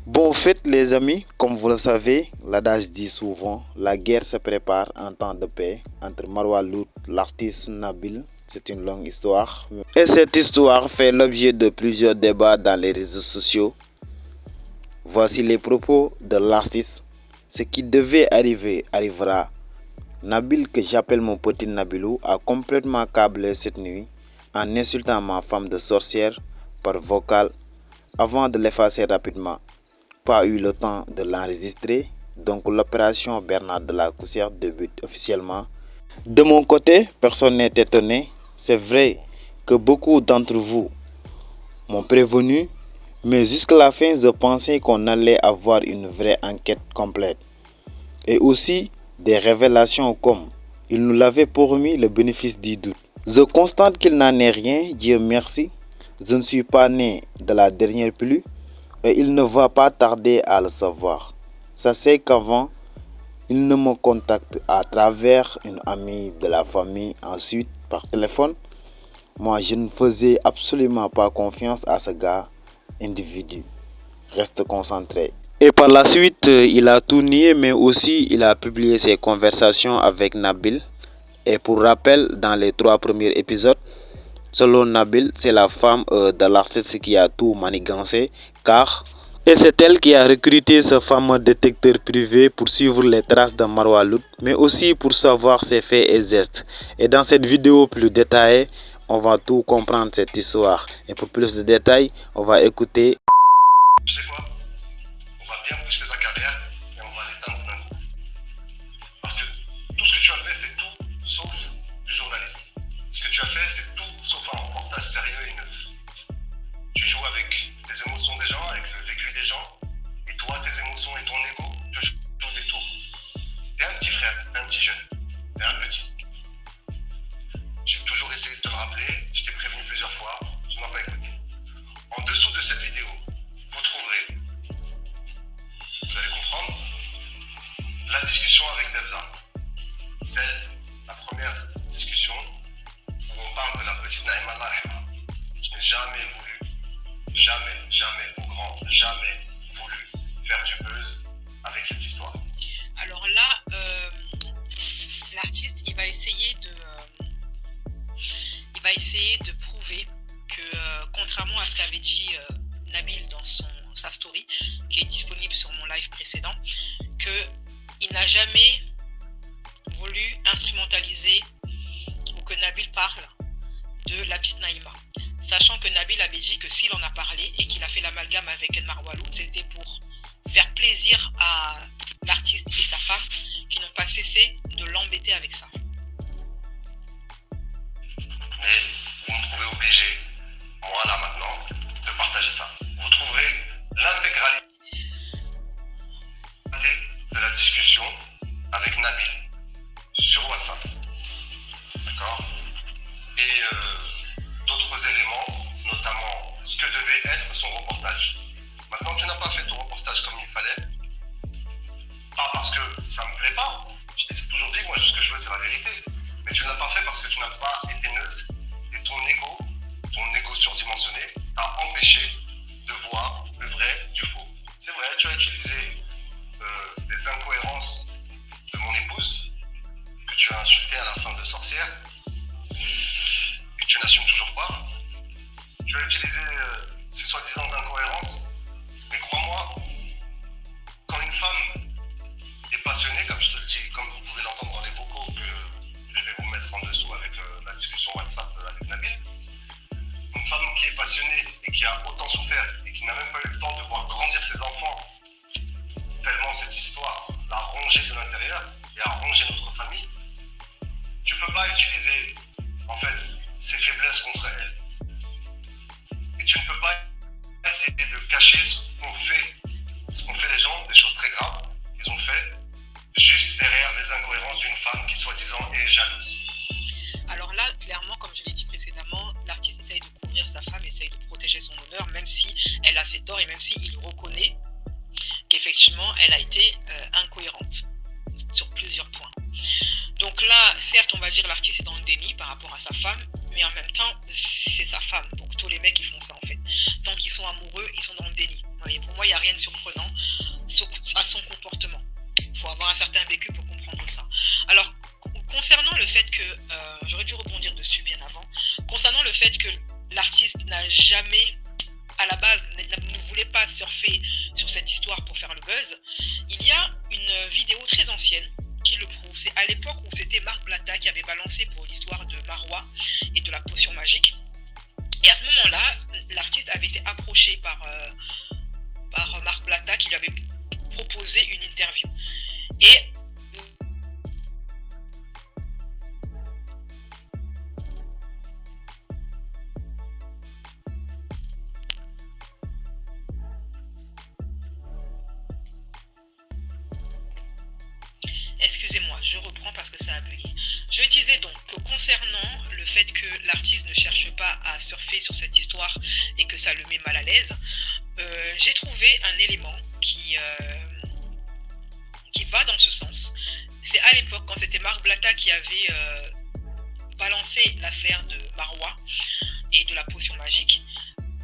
Bon, au fait, les amis, comme vous le savez, l'adage dit souvent, la guerre se prépare en temps de paix entre Marwa Lout, l'artiste Nabil. C'est une longue histoire. Et cette histoire fait l'objet de plusieurs débats dans les réseaux sociaux. Voici les propos de l'artiste. Ce qui devait arriver arrivera. Nabil, que j'appelle mon petit Nabilou, a complètement câblé cette nuit en insultant ma femme de sorcière par vocal avant de l'effacer rapidement. Pas eu le temps de l'enregistrer, donc l'opération Bernard de la Coussière débute officiellement. De mon côté, personne n'est étonné. C'est vrai que beaucoup d'entre vous m'ont prévenu, mais jusqu'à la fin, je pensais qu'on allait avoir une vraie enquête complète. Et aussi des révélations comme il nous l'avait promis le bénéfice du doute. Je constate qu'il n'en est rien, Dieu merci. Je ne suis pas né de la dernière pluie et il ne va pas tarder à le savoir. Sachez qu'avant, il ne me contacte à travers une amie de la famille, ensuite par téléphone. Moi, je ne faisais absolument pas confiance à ce gars individu. Reste concentré. Et par la suite, il a tout nié, mais aussi il a publié ses conversations avec Nabil. Et pour rappel, dans les 3 premiers épisodes, selon Nabil, c'est la femme de l'artiste qui a tout manigancé, car et c'est elle qui a recruté ce fameux détecteur privé pour suivre les traces de Marwa Lout, mais aussi pour savoir ses faits et gestes. Et dans cette vidéo plus détaillée, on va tout comprendre cette histoire. Et pour plus de détails, on va écouter. Tu sais quoi? On va bien booster ta carrière et on va l'éteindre d'un coup. Parce que tout ce que tu as fait, c'est tout sauf du journalisme. Ce que tu as fait, c'est tout sauf un reportage sérieux et neuf. Tu joues avec les émotions des gens, avec le vécu des gens, et toi, tes émotions et ton ego te jouent des tours. T'es un petit frère, t'es un petit jeune, t'es un petit. J'ai toujours essayé de te le rappeler, je t'ai prévenu plusieurs fois, tu n'as pas écouté. En dessous de cette vidéo, vous trouverez, vous allez comprendre, la discussion avec Nebza. La première discussion où on parle de la petite Naïma Allah. Je n'ai jamais voulu, jamais, au grand, jamais voulu faire du buzz avec cette histoire. Alors là, l'artiste, il va essayer de prouver que, contrairement à ce qu'avait dit Nabil dans sa story, qui est disponible sur mon live précédent, qu'il n'a jamais voulu instrumentaliser ou que Nabil parle de la petite Naïma. Sachant que Nabil avait dit que s'il en a parlé et qu'il a fait l'amalgame avec Marwa Lout, c'était pour faire plaisir à l'artiste et sa femme qui n'ont pas cessé de l'embêter avec ça. Mais vous me trouvez obligé, moi là maintenant, de partager ça. Vous trouverez l'intégralité de la discussion avec Nabil sur WhatsApp. D'accord? Et d'autres éléments, notamment ce que devait être son reportage. Maintenant, tu n'as pas fait ton reportage comme il fallait. Pas parce que ça me plaît pas. Je t'ai toujours dit, moi, ce que je veux, c'est la vérité. Mais tu ne l'as pas fait parce que tu n'as pas été neutre. Et ton ego surdimensionné, t'a empêché de voir le vrai du faux. C'est vrai, tu as utilisé les incohérences de mon épouse, que tu as insulté à la fin de sorcière, et que tu n'assumes toujours pas. Tu as utilisé ces soi-disant incohérences, mais crois-moi, quand une femme est passionnée, comme je te le dis, comme vous pouvez l'entendre dans les vocaux que je vais vous mettre en dessous avec la discussion WhatsApp avec Nabil, une femme qui est passionnée et qui a autant souffert et qui n'a même pas eu le temps de voir grandir ses enfants, tellement cette histoire l'a rongé de l'intérieur et a rongé notre famille, tu ne peux pas utiliser en fait ses faiblesses contre elle. Et tu ne peux pas essayer de cacher ce qu'ont fait les gens, des choses très graves qu'ils ont fait, juste derrière les incohérences d'une femme qui soi-disant est jalouse. Alors là, clairement, comme je l'ai dit précédemment, l'artiste essaye de couvrir sa femme, essaye de protéger son honneur, même si elle a ses torts et même s'il reconnaît qu'effectivement, elle a été incohérente sur plusieurs points. Donc là, certes, on va dire l'artiste est dans le déni par rapport à sa femme, mais en même temps, c'est sa femme. Donc tous les mecs, ils font ça en fait. Tant qu'ils sont amoureux, ils sont dans le déni. Moi, Voilà, et pour moi, il n'y a rien de surprenant à son comportement. Il faut avoir un certain vécu pour comprendre ça. Alors, concernant le fait que, j'aurais dû rebondir dessus bien avant, concernant le fait que l'artiste n'a jamais, à la base, ne voulait pas surfer sur cette histoire pour faire le buzz, il y a une vidéo très ancienne qui le prouve. C'est à l'époque où c'était Marc Blatta qui avait balancé pour l'histoire de Marois et de la potion magique. Et à ce moment-là, l'artiste avait été approché par Marc Blatta qui lui avait proposé une interview. Et excusez-moi, je reprends parce que ça a bugué. Je disais donc que concernant le fait que l'artiste ne cherche pas à surfer sur cette histoire et que ça le met mal à l'aise, j'ai trouvé un élément qui va dans ce sens. C'est à l'époque, quand c'était Marc Blatta qui avait balancé l'affaire de Marois et de la potion magique,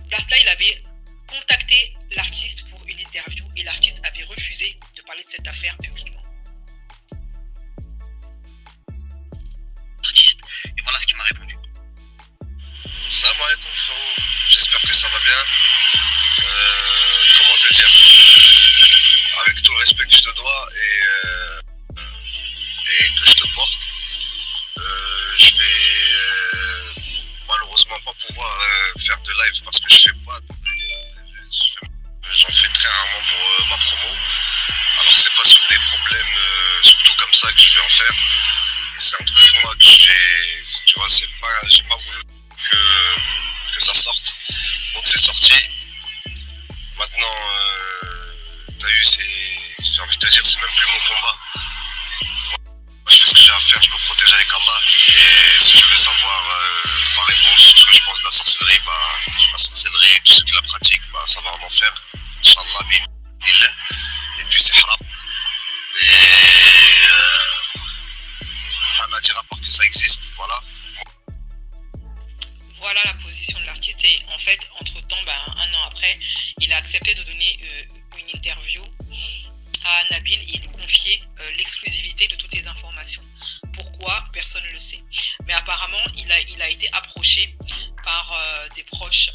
Blatta, il avait contacté l'artiste pour une interview et l'artiste avait refusé de parler de cette affaire publiquement. Et voilà ce qu'il m'a répondu. Salam alaikum frérot, j'espère que ça va bien. Comment te dire, avec tout le respect que je te dois et que je te porte, je vais malheureusement pas pouvoir faire de live parce que j'en fais très rarement pour ma promo. Alors c'est pas sur des problèmes surtout comme ça que je vais en faire. C'est un truc moi que tu vois, j'ai pas voulu que ça sorte, donc c'est sorti. Maintenant, t'as vu, j'ai envie de te dire, c'est même plus mon combat. Moi, je fais ce que j'ai à faire, je me protège avec Allah. Et si tu veux savoir ma réponse, ce que je pense de la sorcellerie, tous ceux qui la pratiquent, ça va en enfer. Inch'Allah, billah. Et puis c'est haram. Et Allah dira pas que ça existe, voilà. Voilà la position de l'artiste et en fait, entre-temps, un an après, il a accepté de donner une interview à Nabil et lui confier l'exclusivité de toutes les informations. Pourquoi? Personne ne le sait. Mais apparemment, il a été approché par des proches.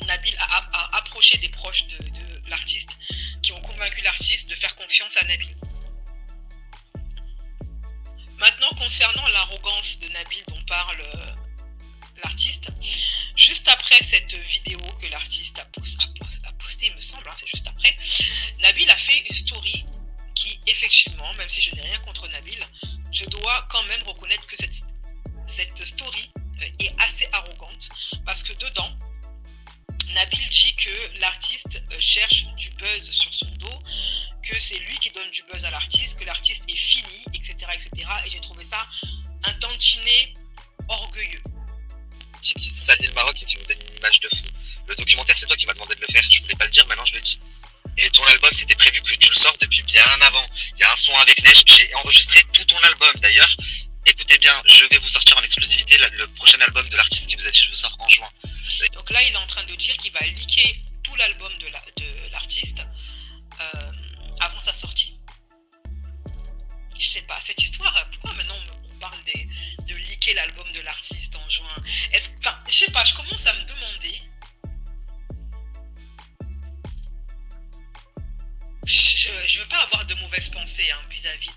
Nabil a approché des proches de l'artiste qui ont convaincu l'artiste de faire confiance à Nabil. Maintenant, concernant l'arrogance de Nabil dont parle l'artiste, juste après cette vidéo que l'artiste a postée, il me semble, c'est juste après, Nabil a fait une story qui, effectivement, même si je n'ai rien contre Nabil, je dois quand même reconnaître que cette story est assez arrogante parce que dedans, Nabil dit que l'artiste cherche du buzz sur son dos, que c'est lui qui donne du buzz à l'artiste, que l'artiste est fini, etc., etc. Et j'ai trouvé ça un tantinet orgueilleux. Qui salit le Maroc et qui me donne une image de fou. Le documentaire, c'est toi qui m'as demandé de le faire. Je voulais pas le dire, maintenant je le dis. Et ton album, c'était prévu que tu le sors depuis bien avant. Il y a un son avec Neige. J'ai enregistré tout ton album. D'ailleurs, écoutez bien, je vais vous sortir en exclusivité le prochain album de l'artiste qui vous a dit je vous sors en juin. Donc là, il est en train de dire qu'il va leaker tout l'album de l'artiste avant sa sortie. Je sais pas, cette histoire, pourquoi maintenant on parle de leaker l'album de l'artiste en juin? Je sais pas, je commence à me demander. Je veux pas avoir de mauvaises pensées vis-à-vis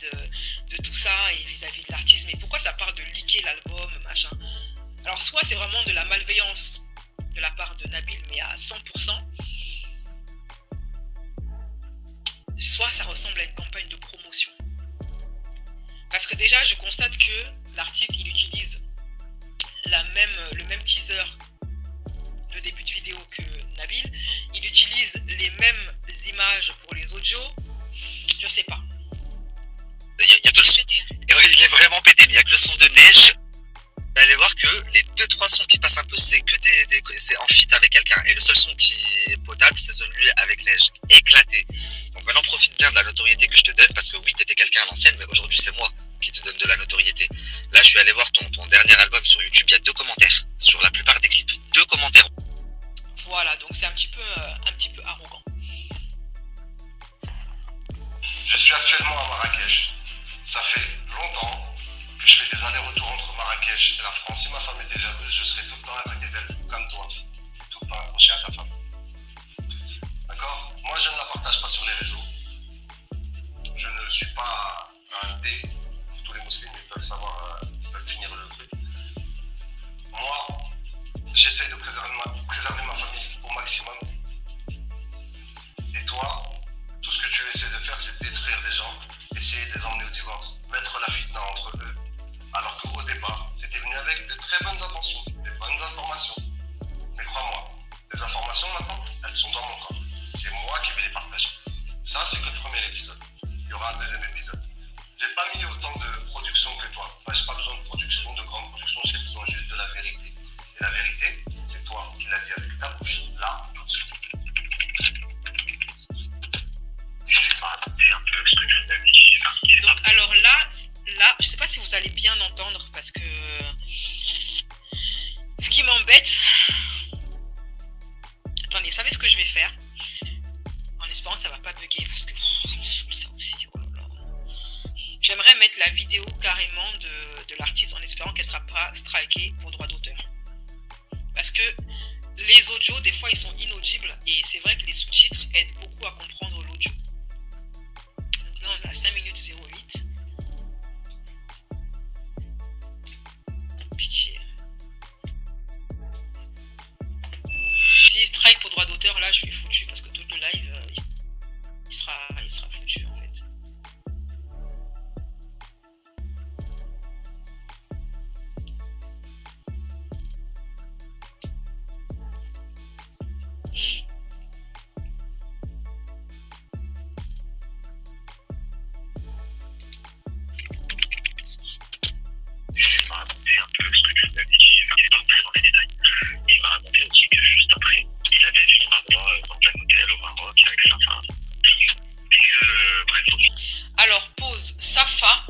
de tout ça et vis-à-vis de l'artiste, mais pourquoi ça parle de leaker l'album, machin? Alors soit c'est vraiment de la malveillance de la part de Nabil, mais à 100%, soit ça ressemble à une campagne de promotion. Parce que déjà, je constate que l'artiste, il utilise le même teaser de début de vidéo que Nabil. Il utilise les mêmes images pour les audios. Je sais pas. Il y a que le son. Il est vraiment pété, mais il n'y a que le son de Neige. Vous allez voir que les 2-3 sons qui passent un peu, c'est que c'est en feat avec quelqu'un. Et le seul son qui est potable, c'est celui avec Neige. Éclaté. Donc maintenant, profite bien de la notoriété que je te donne, parce que oui, t'étais quelqu'un à l'ancienne, mais aujourd'hui, c'est moi qui te donne de la notoriété. Là, je suis allé voir ton dernier album sur YouTube, il y a 2 commentaires. Sur la plupart des clips, 2 commentaires. Voilà, donc c'est un petit peu arrogant. Je suis actuellement à Marrakech. Ça fait longtemps que je fais des allers-retours entre Marrakech et la France. Si ma femme était jalouse, je serais tout le temps à côté d'elle, comme toi. Tout le temps accroché à ta femme. D'accord? Moi, je ne la partage pas sur les réseaux. Je ne suis pas un thé. Tous les musulmans ils peuvent savoir, ils peuvent finir le truc. Moi, j'essaie de préserver ma famille au maximum. Et toi, tout ce que tu essaies de faire, c'est de détruire des gens, essayer de les emmener au divorce, mettre la fitna entre eux. Alors qu'au départ, tu étais venu avec de très bonnes intentions, des bonnes informations. Mais crois-moi, les informations maintenant, elles sont dans mon corps. C'est moi qui vais les partager. Ça, c'est que le premier épisode. Il y aura un deuxième épisode. J'ai pas mis autant de production que toi. Moi, j'ai pas besoin de production, de grande production, j'ai besoin juste de la vérité. Et la vérité, c'est toi qui l'as dit avec ta bouche, là, tout de suite. C'est un peu ce que tu nous avais dit. Donc alors là, je sais pas si vous allez bien entendre parce que ce qui m'embête. Attendez, vous savez ce que je vais faire? En espérant que ça va pas bugger parce que ça me saoule ça aussi. Oh là là. J'aimerais mettre la vidéo carrément de l'artiste en espérant qu'elle sera pas strikée pour droit d'auteur. Parce que les audios, des fois, ils sont inaudibles et c'est vrai que les sous-titres aident beaucoup à comprendre l'audio. Donc là, on est à 5 minutes 08. Pitié. Si strike pour droit d'auteur, là, je suis foutu parce que tout le live, il sera foutu en fait. Il m'a raconté un peu ce que tu nous avais dit, il n'est pas entré dans les détails. Et il m'a raconté aussi que juste après, il avait vu Marois dans un hôtel au Maroc avec sa femme. Et que, bref, Alors, pause. Safa,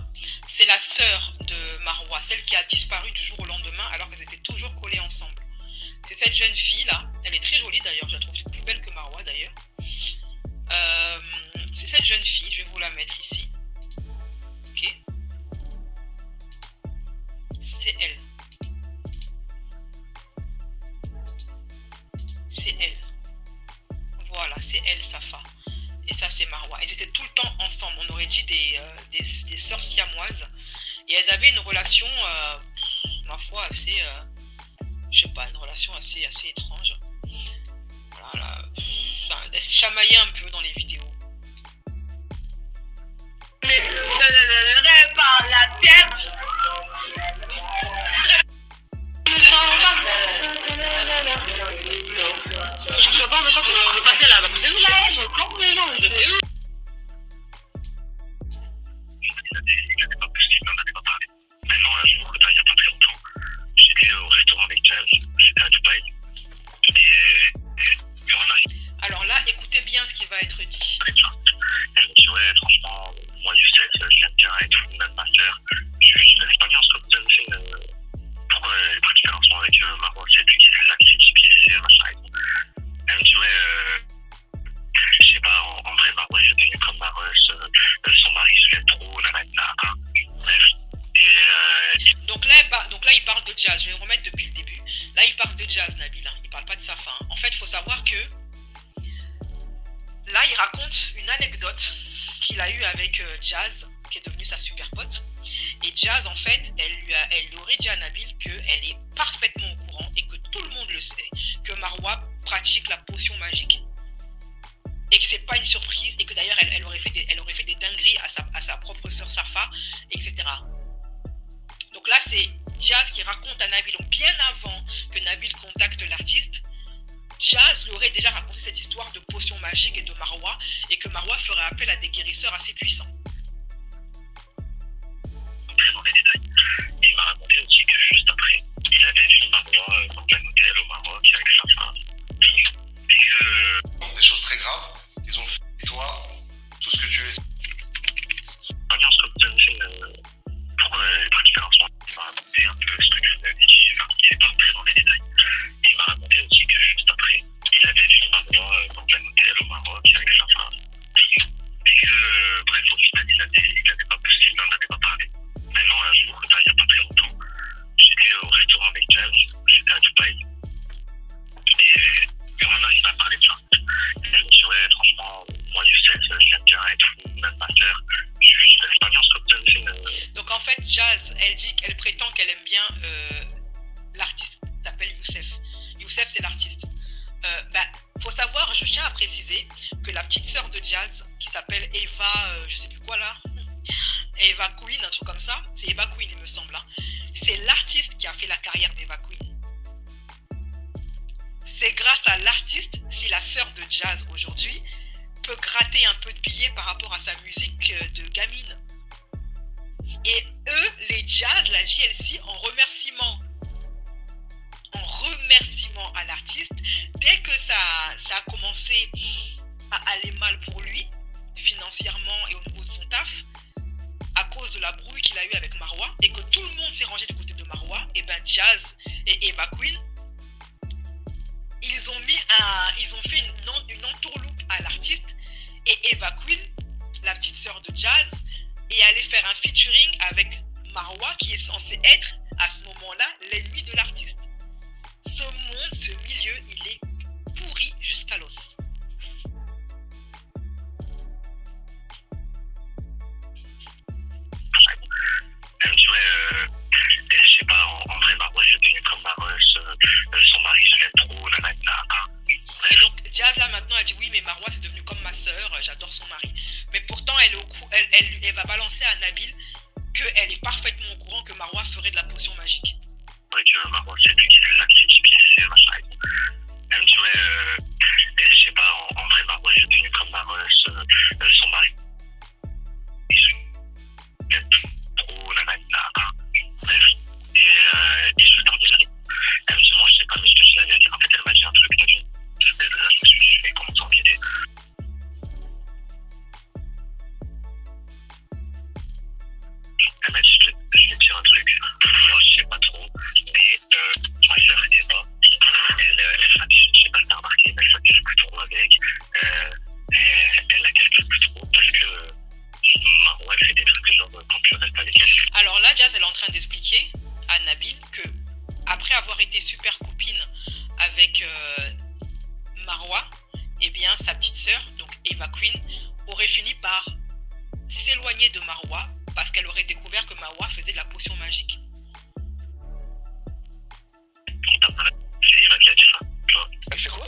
c'est la sœur de Marois, celle qui a disparu du jour au lendemain alors qu'elles étaient toujours collées ensemble. C'est cette jeune fille là, elle est très jolie d'ailleurs, je la trouve plus belle que Marois d'ailleurs. C'est cette jeune fille, je vais vous la mettre ici. Ok. C'est elle. C'est elle. Voilà, c'est elle, Safa. Et ça, c'est Marois. Elles étaient tout le temps ensemble. On aurait dit des sœurs siamoises. Et elles avaient une relation, ma foi, assez... je sais pas, une relation assez étrange. Voilà. Elles se chamaillaient un peu dans les vidéos. Par la pierre. Je sais pas en même temps qu'on est passé là. C'est où là? Je comprends les gens. il n'avait pas plus, il n'en avait pas parlé. Maintenant, un jour, il n'y a pas très longtemps, j'étais au restaurant avec Jazz, j'étais à Dubaï. Et on arrive. Alors là, écoutez bien ce qui va être dit. Elle me dit, ouais, franchement, moi, Youssef, je l'aime bien et tout, même ma soeur. Je lui dis, c'est pas bien ce que vous avez fait. Pourquoi elle est partie faire un son avec Marois, c'est lui qui fait là, qui s'est typifié, machin et tout. Elle me dit, ouais, je sais pas, en vrai, Marois, c'est devenu comme Marois, son mari se l'aime trop, nanana. Bref. Et Donc là, il parle de Jazz. Je vais remettre depuis le début. Là, il parle de Jazz, Nabil. Hein. Il parle pas de Safa. Hein. En fait, il faut savoir que là, il raconte une anecdote qu'il a eue avec Jazz, qui est devenue sa super pote. Et Jazz, en fait, elle lui aurait dit à Nabil qu'elle est parfaitement au courant et que tout le monde le sait, que Marois pratique la potion magique. Et que c'est pas une surprise et que d'ailleurs, elle aurait fait des dingueries à sa propre sœur Safa, etc. Donc là, c'est Jazz qui raconte à Nabil, donc bien avant que Nabil contacte l'artiste, Jazz lui aurait déjà raconté cette histoire de potion magique et de Marois, et que Marois ferait appel à des guérisseurs assez puissants. entrer dans les détails. Et il m'a raconté aussi que juste après, il avait vu Marois dans un hôtel au Maroc avec sa femme. Et que... Des choses très graves, ils ont fait de toi tout ce que tu es. Pas bien ce que vous avez fait. Pourquoi elle est partie faire un son? Il m'a raconté un peu ce que tu nous avais dit. Enfin, il n'est pas entré dans les détails. Et il m'a raconté aussi que juste après, que la petite sœur de Jazz, qui s'appelle Eva, je sais plus quoi là, Eva Queen, un truc comme ça, c'est Eva Queen il me semble, hein. C'est l'artiste qui a fait la carrière d'Eva Queen. C'est grâce à l'artiste si la sœur de Jazz aujourd'hui peut gratter un peu de billets par rapport à sa musique de gamine. Et eux, les Jazz, la JLC, en remerciement à l'artiste, dès que ça a commencé à aller mal pour lui, financièrement et au niveau de son taf, à cause de la brouille qu'il a eue avec Marwa, et que tout le monde s'est rangé du côté de Marwa, et ben Jazz et Eva Queen, ils ont fait une entourloupe à l'artiste, et Eva Queen, la petite sœur de Jazz, est allée faire un featuring avec Marwa, qui est censé être, à ce moment-là, l'ennemi de l'artiste. Ce monde, ce milieu, il est pourri jusqu'à l'os. Elle me dit ouais, je sais pas, en vrai Marwa c'est devenu comme Marwa, son mari je l'aime trop, nanana. Et donc Jazz là maintenant elle dit oui mais Marwa c'est devenu comme ma sœur, j'adore son mari. Mais pourtant elle va balancer à Nabil qu'elle est parfaitement au courant que Marwa ferait de la potion magique. Ouais, que Marwa c'est lui qui l'a crédibilisé, machin et tout. Elle me dit ouais, je sais pas, en vrai Marwa c'est devenu comme Marwa, son mari je l'aime trop, nanana. Bref, et juste un peu, elle me dit moi je sais pas mais je te dis la vérité, en fait elle m'a dit un truc, là je me suis dit je vais commencer à enquêter. Elle m'a dit je vais te dire un truc, moi je sais pas trop, mais ma sœur Eva, elle s'affiche, je sais pas si t'as remarqué, elle s'affiche plus trop avec, elle la calcule plus trop parce que Marwa elle fait des trucs genre quand tu restes avec elle. Alors là Jazz elle est en train d'expliquer à Nabil que après avoir été super copine avec Marwa, eh bien sa petite sœur, donc Eva Queen, aurait fini par s'éloigner de Marwa parce qu'elle aurait découvert que Marwa faisait de la potion magique. C'est Eva qui a dit ça, tu vois. Elle fait quoi?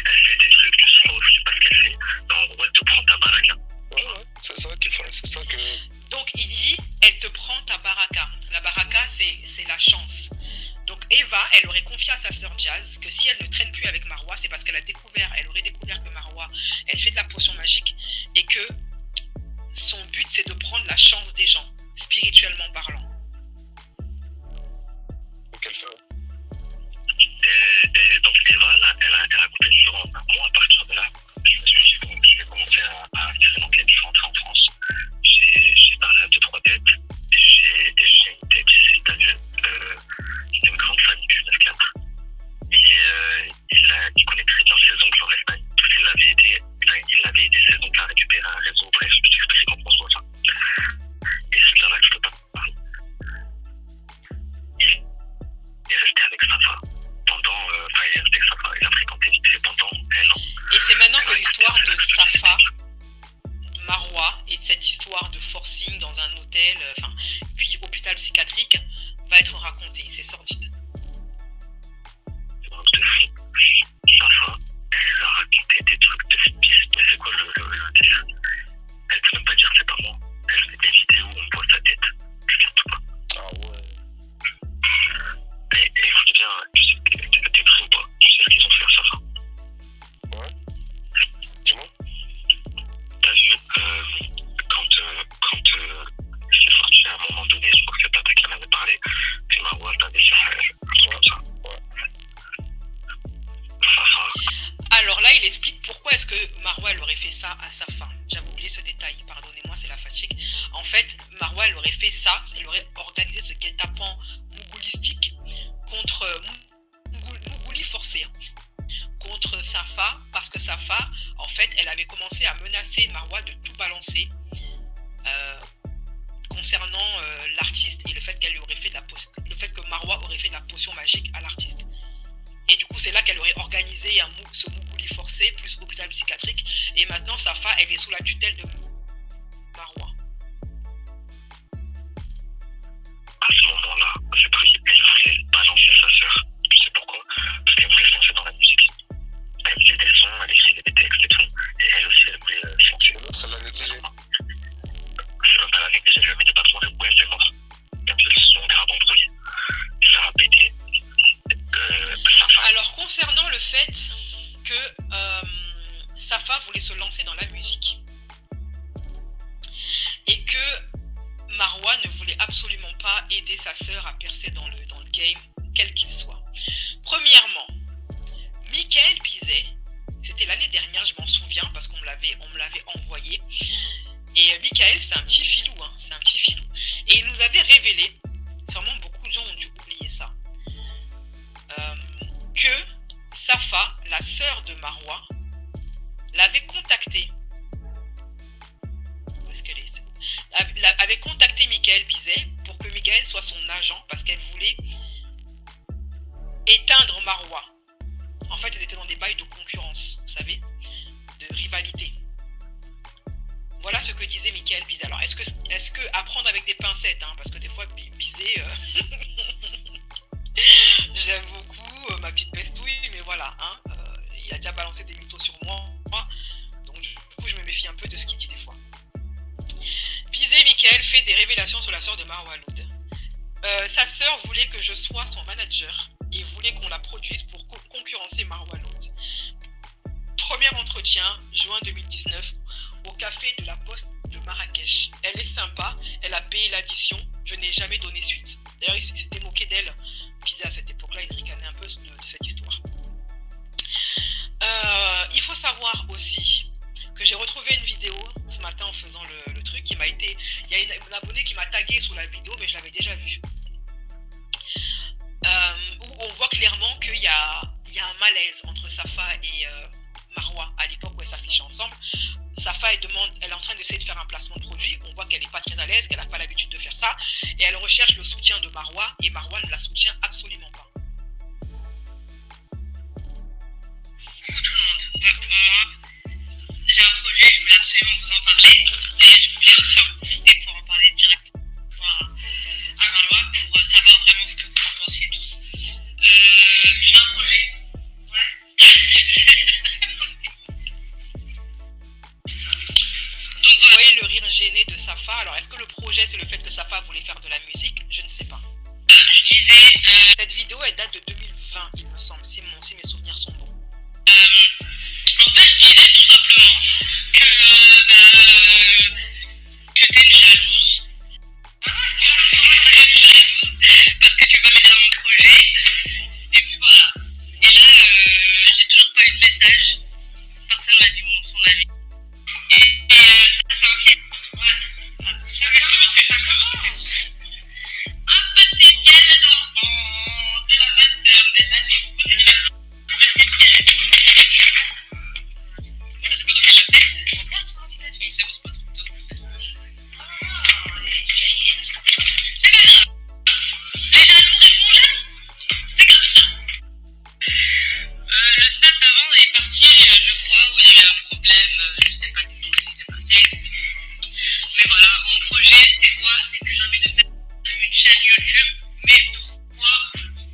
Elle fait des trucs du slow, je sais pas ce qu'elle fait, mais en gros elle te prend ta baraka. Ouais, c'est ça qu'il faut, c'est ça que... Donc il dit, elle te prend ta baraka. La baraka c'est la chance. Donc Eva, elle aurait confié à sa sœur Jazz que si elle ne traîne plus avec Marwa, c'est parce qu'elle aurait découvert que Marwa, elle fait de la potion magique et que son but c'est de prendre la chance des gens, spirituellement parlant. Donc elle fait... Et donc Eva, là, elle a coupé du jour au lendemain. Moi, à partir de là, je me suis dit, bon, je vais commencer à faire une enquête. Je suis rentré en France. J'ai parlé à 2-3 têtes. Et j'ai une tête ici, Daniel. C'est une grande famille Q94. Et il connaît très bien ses oncles en Espagne. Parce qu'il l'avait aidé ses oncles à récupérer un réseau. Bref, je t'explique en France ça. Et c'est bien là que je peux pas parler. Il est resté avec Safa. Il a fréquenté vite fait pendant un an. Et c'est maintenant que l'histoire de Safa, Marwa et de cette histoire de forcing dans un hôtel, puis hôpital psychiatrique, va être racontée. C'est sordide. C'est un truc de fou. Safa, elle lui a raconté des trucs de spice. Mais c'est quoi le délire? Elle peut même pas dire c'est pas moi. Elle fait des vidéos où on voit sa tête. Je capte pas. Ah ouais. Et écoute bien, tu sais, t'es prêt ou pas? Tu sais ce qu'ils ont fait à Safa? Ouais. Dis-moi. T'as vu, quand c'est sorti à un moment donné, je crois que c'est Tata qui en avait parlé, puis Marwa t'avait fait un truc comme ça. Ouais. Safa. Alors là, il explique pourquoi est-ce que Marwa elle aurait fait ça à Safa. J'avais oublié ce détail, pardonnez-moi, c'est la fatigue. En fait, Marwa elle aurait fait ça, elle aurait organisé ce guet-apens mougoulistique contre Mougouli forcé, contre Safa, parce que Safa, en fait, elle avait commencé à menacer Marwa de tout balancer concernant l'artiste et le fait qu'elle aurait fait le fait que Marwa aurait fait de la potion magique à l'artiste. Et du coup, c'est là qu'elle aurait organisé ce Mougouli forcé plus hôpital psychiatrique. Et maintenant, Safa, elle est sous la tutelle de Marwa. À ce moment-là, c'est parce qu'elle voulait balancer sa sœur. Tu sais pourquoi? Parce qu'elle voulait se lancer dans la musique. Elle faisait des sons, elle écrivait des textes. Safa voulait se lancer dans la musique. Et que Marwa ne voulait absolument pas aider sa sœur à percer dans le game, quel qu'il soit. Premièrement, Michael Bizet, c'était l'année dernière, je m'en souviens, parce qu'on me l'avait envoyé. Et Michael, c'est un petit filou, hein, c'est un petit filou. Et il nous avait révélé, sûrement beaucoup de gens ont dû oublier ça, que Safa, la sœur de Marwa, l'avait contacté. Où est-ce qu'elle est ? Avait contacté Michael Bizet pour que Michael soit son agent parce qu'elle voulait éteindre Marwa. En fait, elle était dans des bails de concurrence, vous savez, de rivalité. Voilà ce que disait Michael Bizet. Alors, est-ce que apprendre avec des pincettes, hein, parce que des fois, Bizet, j'aime beaucoup ma petite pestouille, mais voilà, hein, il a déjà balancé des mythos sur moi, donc du coup, je me méfie un peu de ce qu'il dit des fois. Bizet, Michael fait des révélations sur la sœur de Marwa Loud. Sa sœur voulait que je sois son manager et voulait qu'on la produise pour concurrencer Marwa Loud. Premier entretien, juin 2019, au café de la Poste de Marrakech. Elle est sympa, elle a payé l'addition, je n'ai jamais donné suite. D'ailleurs, il s'était moqué d'elle. Bizet à cette époque-là, il ricanait un peu de cette histoire. Il faut savoir aussi que j'ai retrouvé une vidéo ce matin en faisant le truc. Il y a une abonnée qui m'a tagué sous la vidéo, mais je l'avais déjà vue. Où on voit clairement qu'il y a un malaise entre Safa et Marwa à l'époque où elles s'affichaient ensemble. Safa, elle est en train d'essayer de faire un placement de produit. On voit qu'elle n'est pas très à l'aise, qu'elle n'a pas l'habitude de faire ça. Et elle recherche le soutien de Marwa, et Marwa ne la soutient absolument pas. Tout le monde. Moi, j'ai un projet, je voulais absolument vous en parler. Et je voulais aussi en profiter pour en parler directement à Marwa pour savoir vraiment ce que vous en pensiez tous. J'ai un projet. Ouais. Donc, Vous voyez le rire gêné de Safa. Alors, est-ce que le projet, c'est le fait que Safa voulait faire de la musique? Je ne sais pas. je disais. Cette vidéo, elle date de 2020, il me semble, si mes souvenirs sont bons. En fait, je disais tout simplement que t'es une jalouse. T'es une jalouse parce que tu vas m'aider dans mon projet. Et puis voilà. Et là, j'ai toujours pas eu de message. Personne m'a dit son avis. Et ça, c'est ancien. Ouais. Ça commence. Un petit ciel d'enfant de la maternelle à l'école. Le snap d'avant est parti, je crois, où il y avait un problème, je sais pas ce qui s'est passé. Mais voilà, mon projet, c'est quoi? C'est que j'ai envie de faire une chaîne YouTube, mais pourquoi?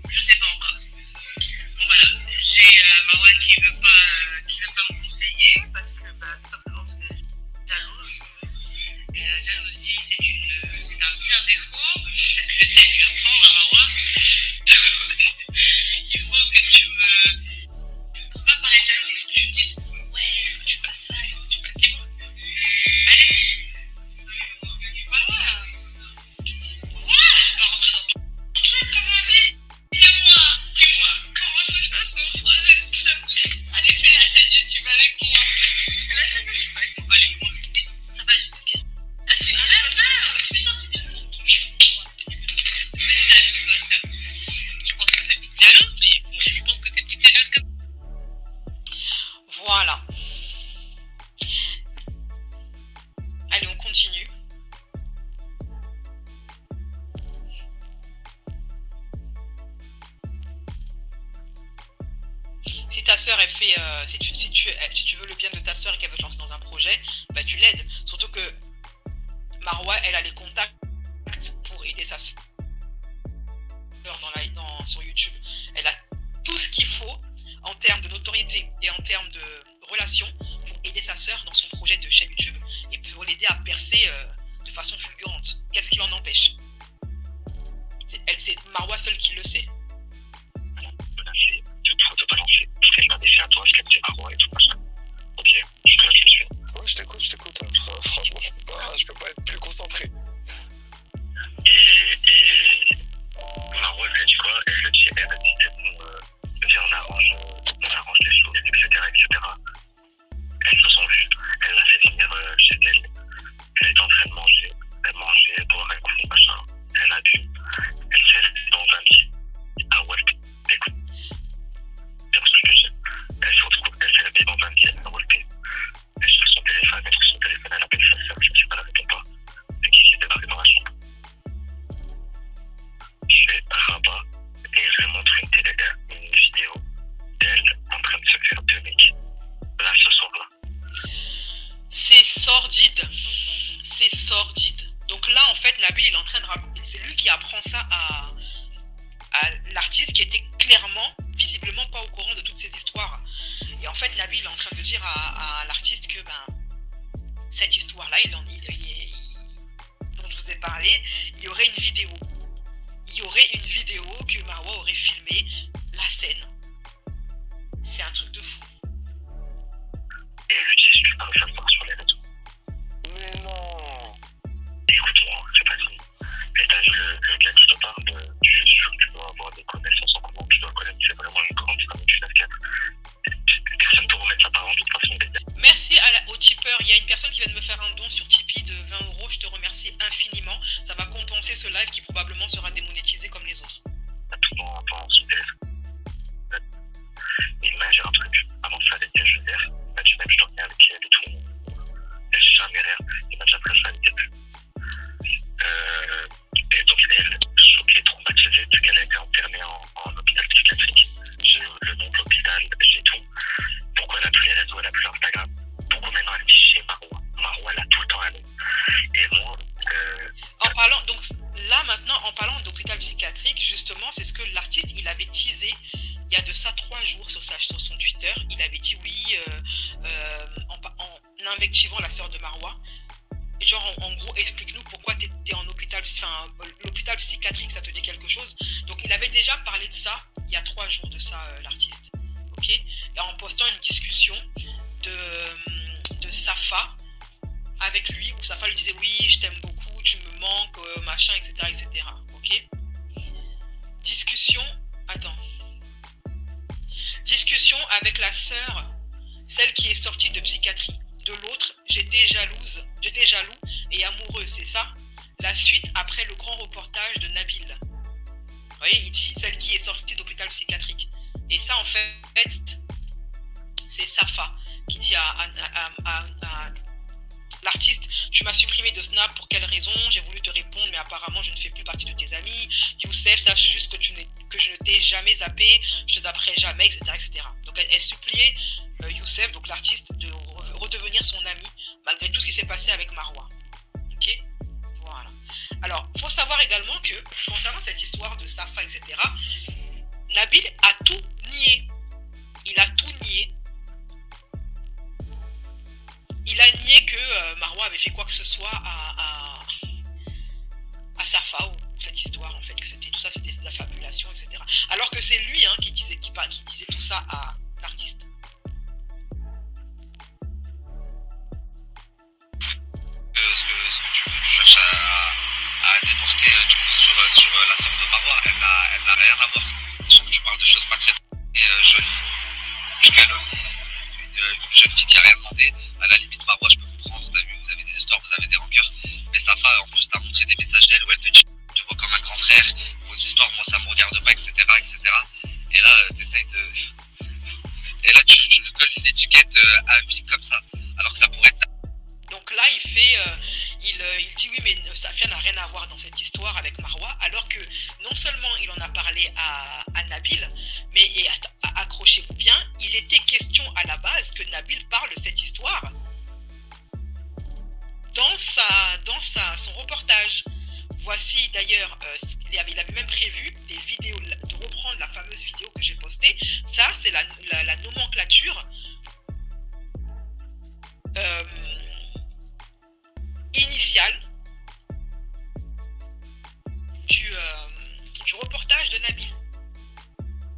Je sais pas encore. Bon voilà, j'ai Marwan qui veut pas me conseiller, parce que, tout simplement parce que je suis jalouse. Et la jalousie, c'est un peu un défaut. C'est ce que j'essaie de lui apprendre à Marwan. Il faut que tu me... Pour pas parler de jalousie, il faut que tu me dises ouais, il faut que tu fasses ça, il faut que tu fasses... Dis-moi. Allez. Voilà. Quoi? Je vais pas rentrer dans ton truc, comment c'est? Dis-moi. Comment je peux que je fasse mon projet, s'il te plaît? Allez, fais la chaîne YouTube avec moi. Fais la chaîne YouTube avec moi. Allez, moi. Ah bah, ok. Ah, c'est vrai, ça. Tu fais ça, tu dis ça. C'est pas une jalouse, ma soeur. Je pense que c'est une petite jalouse, mais moi, je pense que c'est une petite jalouse comme... Voilà. Allez, on continue. Si ta sœur, elle fait, si tu veux le bien de ta sœur et qu'elle veut te lancer dans un projet, bah tu l'aides. Surtout que Marwa, elle a les contacts pour aider sa sœur sur YouTube. Elle a tout ce qu'il faut en termes de notoriété et en termes de relations pour aider sa sœur dans son projet de chaîne YouTube et pour l'aider à percer de façon fulgurante. Qu'est-ce qui l'en empêche? C'est Marwa seule qui le sait. De tout, de balancer. Ce qu'elle m'a fait à toi, ce qu'elle dit à Marwa et tout machin. Ok, je fait, Nabil, il est en train de c'est lui qui apprend ça à l'artiste qui était clairement, visiblement pas au courant de toutes ces histoires. Et en fait, Nabil est en train de dire à l'artiste que cette histoire-là, dont je vous ai parlé, il y aurait une vidéo. Il y aurait une vidéo que Marwa aurait filmé la scène. C'est un truc de fou. Et elle utilise du coup ça part sur les réseaux. Mais non. Écoute-moi, c'est pas fini. Et t'as vu le gars qui te parle, je suis sûr que tu dois avoir des connaissances en commun, tu dois connaître, c'est vraiment une grande femme du 9-4. Personne ne te remettre ça par en de toute façon, des gars. Merci au tipeur. Il y a une personne qui vient de me faire un don sur Tipeee de 20 €. Je te remercie infiniment. Ça va compenser ce live qui probablement sera démonétisé comme les autres. À tout moment, dans son téléphone. Et il m'a dit un truc. Avant ça, avec je veux dire, il m'a dit même je dormais avec elle et tout. Elle, j'ai jamais rien. Il m'a dit après ça, elle était plus. Et donc, elle, choquée, traumatisée, vu qu'elle a été internée en hôpital psychiatrique. J'ai le nom de l'hôpital, j'ai tout. Pourquoi elle a plus les réseaux, elle a plus Instagram? Pourquoi maintenant elle vit chez Marwa? Marwa, elle a tout le temps allé. Et moi, En parlant, donc là maintenant, en parlant d'hôpital psychiatrique, justement, c'est ce que l'artiste, il avait teasé il y a de ça 3 jours sur son Twitter. Il avait dit oui, en invectivant la sœur de Marwa. Genre, en gros, explique-nous pourquoi tu étais en hôpital, l'hôpital psychiatrique, ça te dit quelque chose. Donc, il avait déjà parlé de ça il y a 3 jours de ça, l'artiste. Ok. Et en postant une discussion de Safa avec lui, où Safa lui disait oui, je t'aime beaucoup, tu me manques, machin, etc., etc. Ok. Discussion avec la sœur, celle qui est sortie de psychiatrie. De l'autre, j'étais jaloux et amoureux, c'est ça? La suite après le grand reportage de Nabil. Vous voyez, il dit celle qui est sortie d'hôpital psychiatrique. Et ça, en fait, c'est Safa qui dit à l'artiste, tu m'as supprimé de Snap, pour quelle raison? J'ai voulu te répondre, mais apparemment je ne fais plus partie de tes amis. Youssef, sache juste que je ne t'ai jamais zappé, je te zapperai jamais, etc., etc. Donc elle suppliait Youssef, donc l'artiste, de redevenir son ami, malgré tout ce qui s'est passé avec Marwa. Ok. Voilà. Alors, il faut savoir également que, concernant cette histoire de Safa, etc., Nabil a tout nié. Il a tout nié. Il a nié que Marwa avait fait quoi que ce soit à Safa, ou cette histoire, en fait, que c'était tout ça, c'était des affabulations, etc. Alors que c'est lui qui disait tout ça à l'artiste. Ce que tu cherches à déporter du coup sur la sœur de Marwa, elle n'a rien à voir. Sachant que tu parles de choses pas très jolies. Tu calomnies une jeune fille qui a rien demandé. À la limite, Marwa, je peux comprendre. T'as vu, vous avez des histoires, vous avez des rancœurs. Mais Safa, en plus, t'as montré des messages d'elle où elle te dit je te vois comme un grand frère. Vos histoires, moi, ça me regarde pas, etc., etc. Et là, t'essayes de. Et là, tu lui colles une étiquette à vie comme ça. Alors que ça pourrait être. Donc là, il dit oui, mais Safia n'a rien à voir dans cette histoire avec Marwa, alors que non seulement il en a parlé à Nabil, mais accrochez-vous bien, il était question à la base que Nabil parle de cette histoire dans son reportage. Voici d'ailleurs, il avait même prévu des vidéos, de reprendre la fameuse vidéo que j'ai postée. Ça, c'est la nomenclature initiale du reportage de Nabil.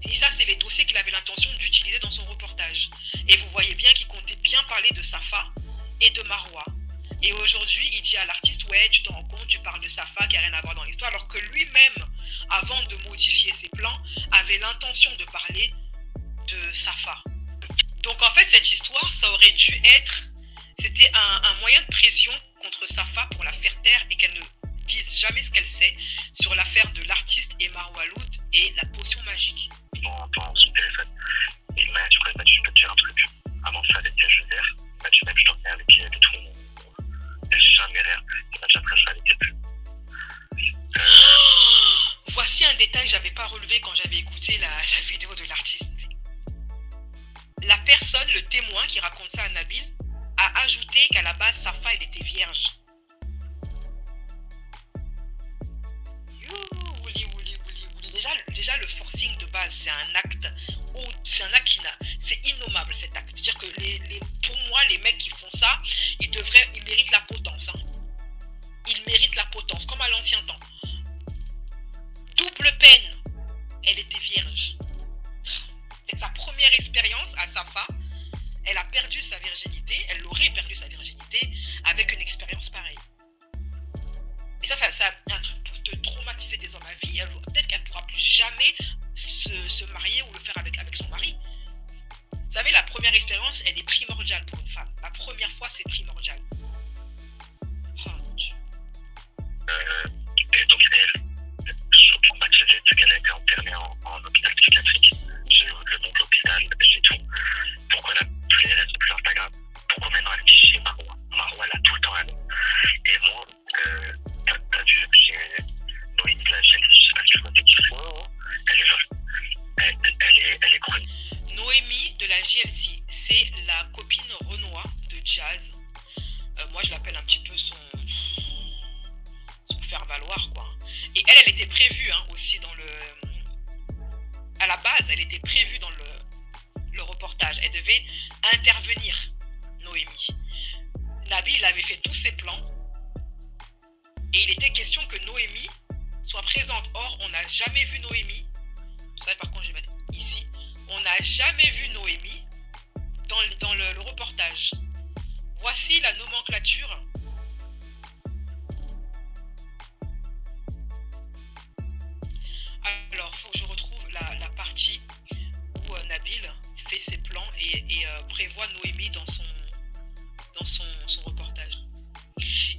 Et ça, c'est les dossiers qu'il avait l'intention d'utiliser dans son reportage. Et vous voyez bien qu'il comptait bien parler de Safa et de Marwa. Et aujourd'hui, il dit à l'artiste, ouais, tu te rends compte, tu parles de Safa qui n'a rien à voir dans l'histoire, alors que lui-même, avant de modifier ses plans, avait l'intention de parler de Safa. Donc en fait, cette histoire, ça aurait dû être, c'était un moyen de pression contre Safa pour la faire taire et qu'elle ne dise jamais ce qu'elle sait sur l'affaire de l'artiste et Marwa Loud et la potion magique. Dans son téléphone. Et il m'a dit, je peux te dire un truc. Avant ça, avec je veux dire, il m'a dit même je dormais avec elle et tout. J'ai jamais rien. Il m'a dit après ça, elle était plus. Voici un détail que j'avais pas relevé quand j'avais écouté la vidéo de l'artiste. La personne, le témoin qui raconte ça à Nabil, a ajouté qu'à la base, Safa, elle était vierge. Déjà, le forcing de base, c'est un acte c'est innommable cet acte. C'est-à-dire que pour moi, les mecs qui font ça, ils méritent la potence. Hein. Ils méritent la potence, comme à l'ancien temps. Double peine, elle était vierge. C'est que sa première expérience à Safa, elle a perdu sa virginité, elle aurait perdu sa virginité avec une expérience pareille. Et ça un truc pour te traumatiser des hommes à vie. Peut-être qu'elle ne pourra plus jamais se marier ou le faire avec son mari. Vous savez, la première expérience, elle est primordiale pour une femme. La première fois, c'est primordial. Oh mon Dieu. Et donc, elle, surtout traumatisée, c'est qu'elle a été internée en hôpital psychiatrique. J'ai le nom de l'hôpital, j'ai tout. Pourquoi elle a plus les réseaux, plus Instagram? Pourquoi maintenant elle vit chez Marois? Marois, elle a tout le temps un nom. Et moi, t'as vu, j'ai Noémie de la GLC, je sais pas si tu vois tes kiffs. Elle est chronique. Noémie de la JLC, c'est la copine Renoir de Jazz. Moi, je l'appelle un petit peu son faire-valoir, quoi. Et elle était prévue hein, aussi dans le... À la base, elle était prévue dans le reportage. Elle devait intervenir, Noémie. Nabil avait fait tous ses plans. Et il était question que Noémie soit présente. Or, on n'a jamais vu Noémie. Vous savez, par contre, je vais mettre ici. On n'a jamais vu Noémie dans le reportage. Voici la nomenclature. Alors, il faut que je retrouve la partie où Nabil fait ses plans et prévoit Noémie dans son reportage.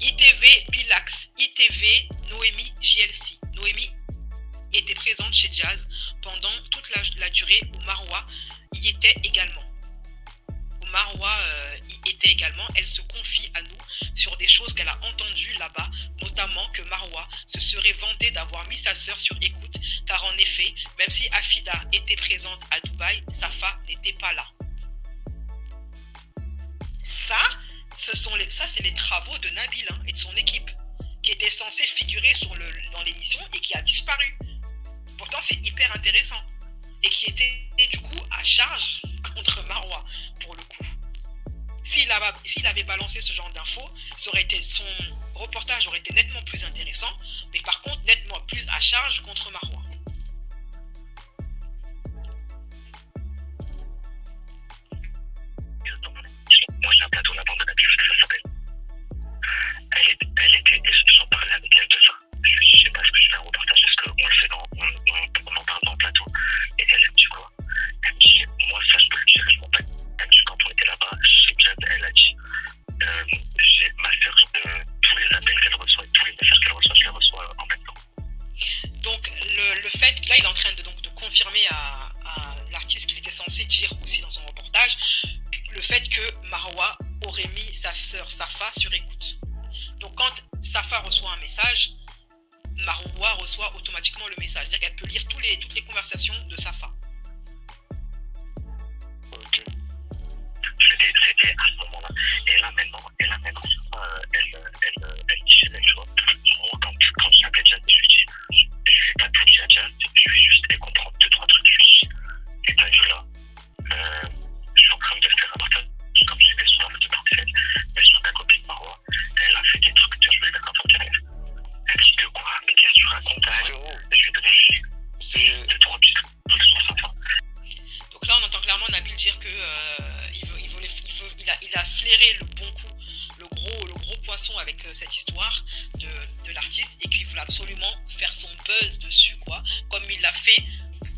ITV Bilax, ITV Noémie JLC. Noémie était présente chez Jazz pendant toute la durée où Marois y était également. Marois y était également, elle se confie à nous sur des choses qu'elle a entendues là-bas, notamment que Marois se serait vanté d'avoir mis sa sœur sur écoute, car en effet, même si Afida était présente à Dubaï, Safa n'était pas là. Ça, c'est les travaux de Nabil hein, et de son équipe, qui était censé figurer dans l'émission et qui a disparu. Pourtant, c'est hyper intéressant. Et qui était du coup à charge contre Marois, pour le coup. S'il avait balancé ce genre d'infos, son reportage aurait été nettement plus intéressant, mais par contre, nettement plus à charge contre Marois. Moi, j'ai un plateau, la bande de Nabil, que ça s'appelle. J'en parlais avec elle de ça. Je lui ai dit, je sais pas ce que je fais un reportage, est-ce qu'on le fait on en parle dans le plateau? Et elle me dit quoi? Elle me dit, moi, ça, je peux le dire, je m'en bats. Elle me dit, quand on était là-bas, chez Jazz, elle a dit, j'ai ma sœur, tous les appels qu'elle reçoit et tous les messages qu'elle reçoit, je les reçois en même temps. Donc, le fait, là, il est en train de confirmer à l'artiste qu'il était censé dire aussi dans son reportage, le fait que Marois aurait mis sa sœur Safa sur écoute. Donc quand Safa reçoit un message, Marois reçoit automatiquement le message. C'est-à-dire qu'elle peut lire toutes les conversations de Safa. Ok. C'était à ce moment-là. Et là maintenant, elle dit les choses. Moi, quand j'ai appelé Jazz, je lui ai dit, je lui ai pas tout dit à Jazz, je lui ai juste fait comprendre 2-3 trucs. Je lui ai dit, et t'as vu là, je suis en train de faire un partage, comme j'ai fait sur la de Bruxelles, mais sur ta copine Marois, elle a fait des trucs que je voulais mettre en carrière. Elle dit de quoi? Mais qu'est-ce que tu racontes? Je lui ai donné juste 2-3 petits trucs sur sa fin. Donc là, on entend clairement Nabil dire que il a flairé le bon coup, le gros poisson avec cette histoire de l'artiste et qu'il voulait absolument faire son buzz dessus, quoi, comme il l'a fait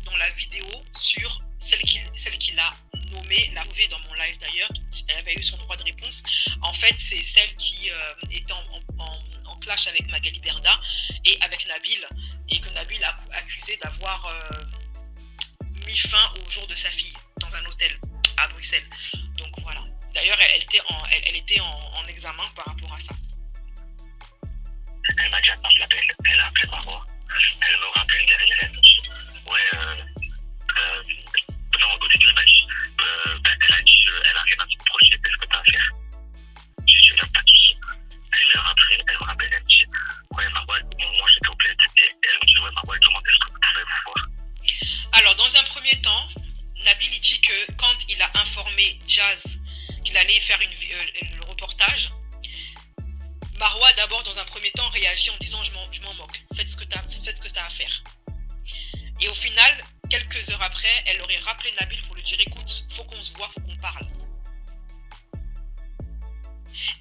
dans la vidéo sur celle qu'il a nommée, l'a trouvée dans mon live d'ailleurs, elle avait eu son droit de réponse. En fait, c'est celle qui était en clash avec Magali Berda et avec Nabil, et que Nabil a accusé d'avoir mis fin au jour de sa fille dans un hôtel à Bruxelles. Donc voilà. D'ailleurs, elle était en examen par rapport à ça. Elle m'a dit, attends, je l'appelle. Elle a appelé Marois. Elle me rappelle derrière, elle me dit, ouais, non, au début, elle m'a dit, elle a dit, elle arrive à se reprocher, qu'est-ce que t'as à faire? J'ai dit, pas de soucis. 1 heure après, elle me rappelle, elle me dit, ouais, Marois, moi j'étais au bled, et elle me dit, le reportage, Marwa d'abord dans un premier temps réagit en disant je m'en moque, faites ce que t'as à faire. Et au final, quelques heures après, elle aurait rappelé Nabil pour lui dire écoute, faut qu'on se voit, faut qu'on parle.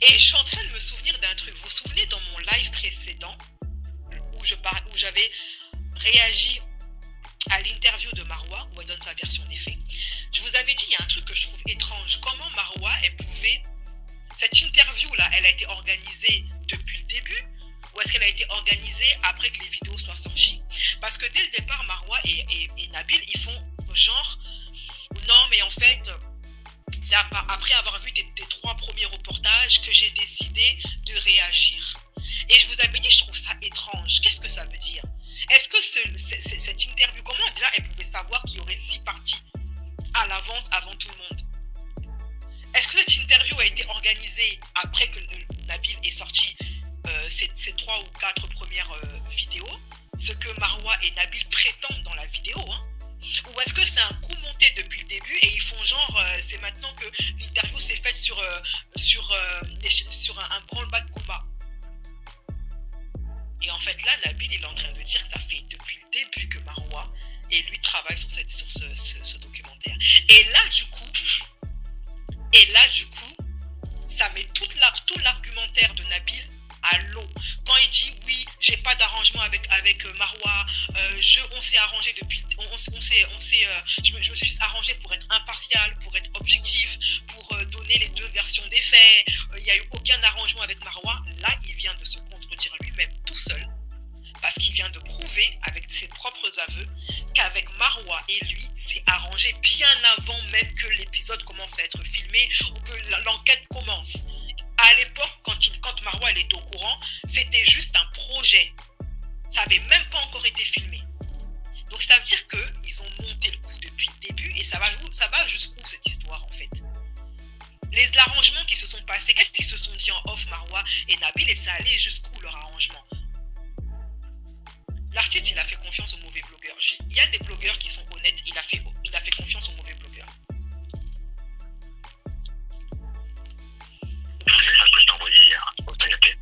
Et je suis en train de me souvenir d'un truc. Vous vous souvenez dans mon live précédent où j'avais réagi à l'interview de Marwa où elle donne sa version des faits. Je vous avais dit il y a un truc que je trouve étrange. Comment Marwa elle pouvait... Cette interview-là, elle a été organisée depuis le début ou est-ce qu'elle a été organisée après que les vidéos soient sorties? Parce que dès le départ, Marwa et Nabil, ils font genre non mais en fait... C'est après avoir vu tes 3 premiers reportages que j'ai décidé de réagir. Et je vous avais dit, je trouve ça étrange. Qu'est-ce que ça veut dire? Est-ce que cette interview, comment déjà elle pouvait savoir qu'il y aurait 6 parties à l'avance avant tout le monde? Est-ce que cette interview a été organisée après que Nabil ait sorti ces 3 ou 4 premières vidéos? Ce que Marwa et Nabil prétendent dans la vidéo, hein? Ou est-ce que c'est un coup monté depuis le début et ils font genre c'est maintenant que l'interview s'est faite sur un branle-bas de combat? Et en fait là Nabil il est en train de dire que ça fait depuis le début que Marwa et lui travaillent sur ce documentaire. Et là du coup ça met tout l'argumentaire de Nabil à l'eau. Quand il dit oui, j'ai pas d'arrangement avec Marwa, on s'est arrangé depuis, je me suis juste arrangé pour être impartial, pour être objectif, pour donner les 2 versions des faits. Il n'y a eu aucun arrangement avec Marwa. Là, il vient de se contredire lui-même tout seul, parce qu'il vient de prouver avec ses propres aveux qu'avec Marwa et lui, c'est arrangé bien avant même que l'épisode commence à être filmé ou que l'enquête commence. À l'époque, quand Marwa elle était au courant, c'était juste un projet. Ça n'avait même pas encore été filmé. Donc ça veut dire qu'ils ont monté le coup depuis le début et ça va jusqu'où cette histoire en fait? Les arrangements qui se sont passés, qu'est-ce qu'ils se sont dit en off Marwa et Nabil et ça allait jusqu'où leur arrangement? L'artiste il a fait confiance aux mauvais blogueurs. Il y a des blogueurs qui sont honnêtes, il a fait confiance aux mauvais blogueurs. C'est ça que je t'ai envoyé hier. Ok.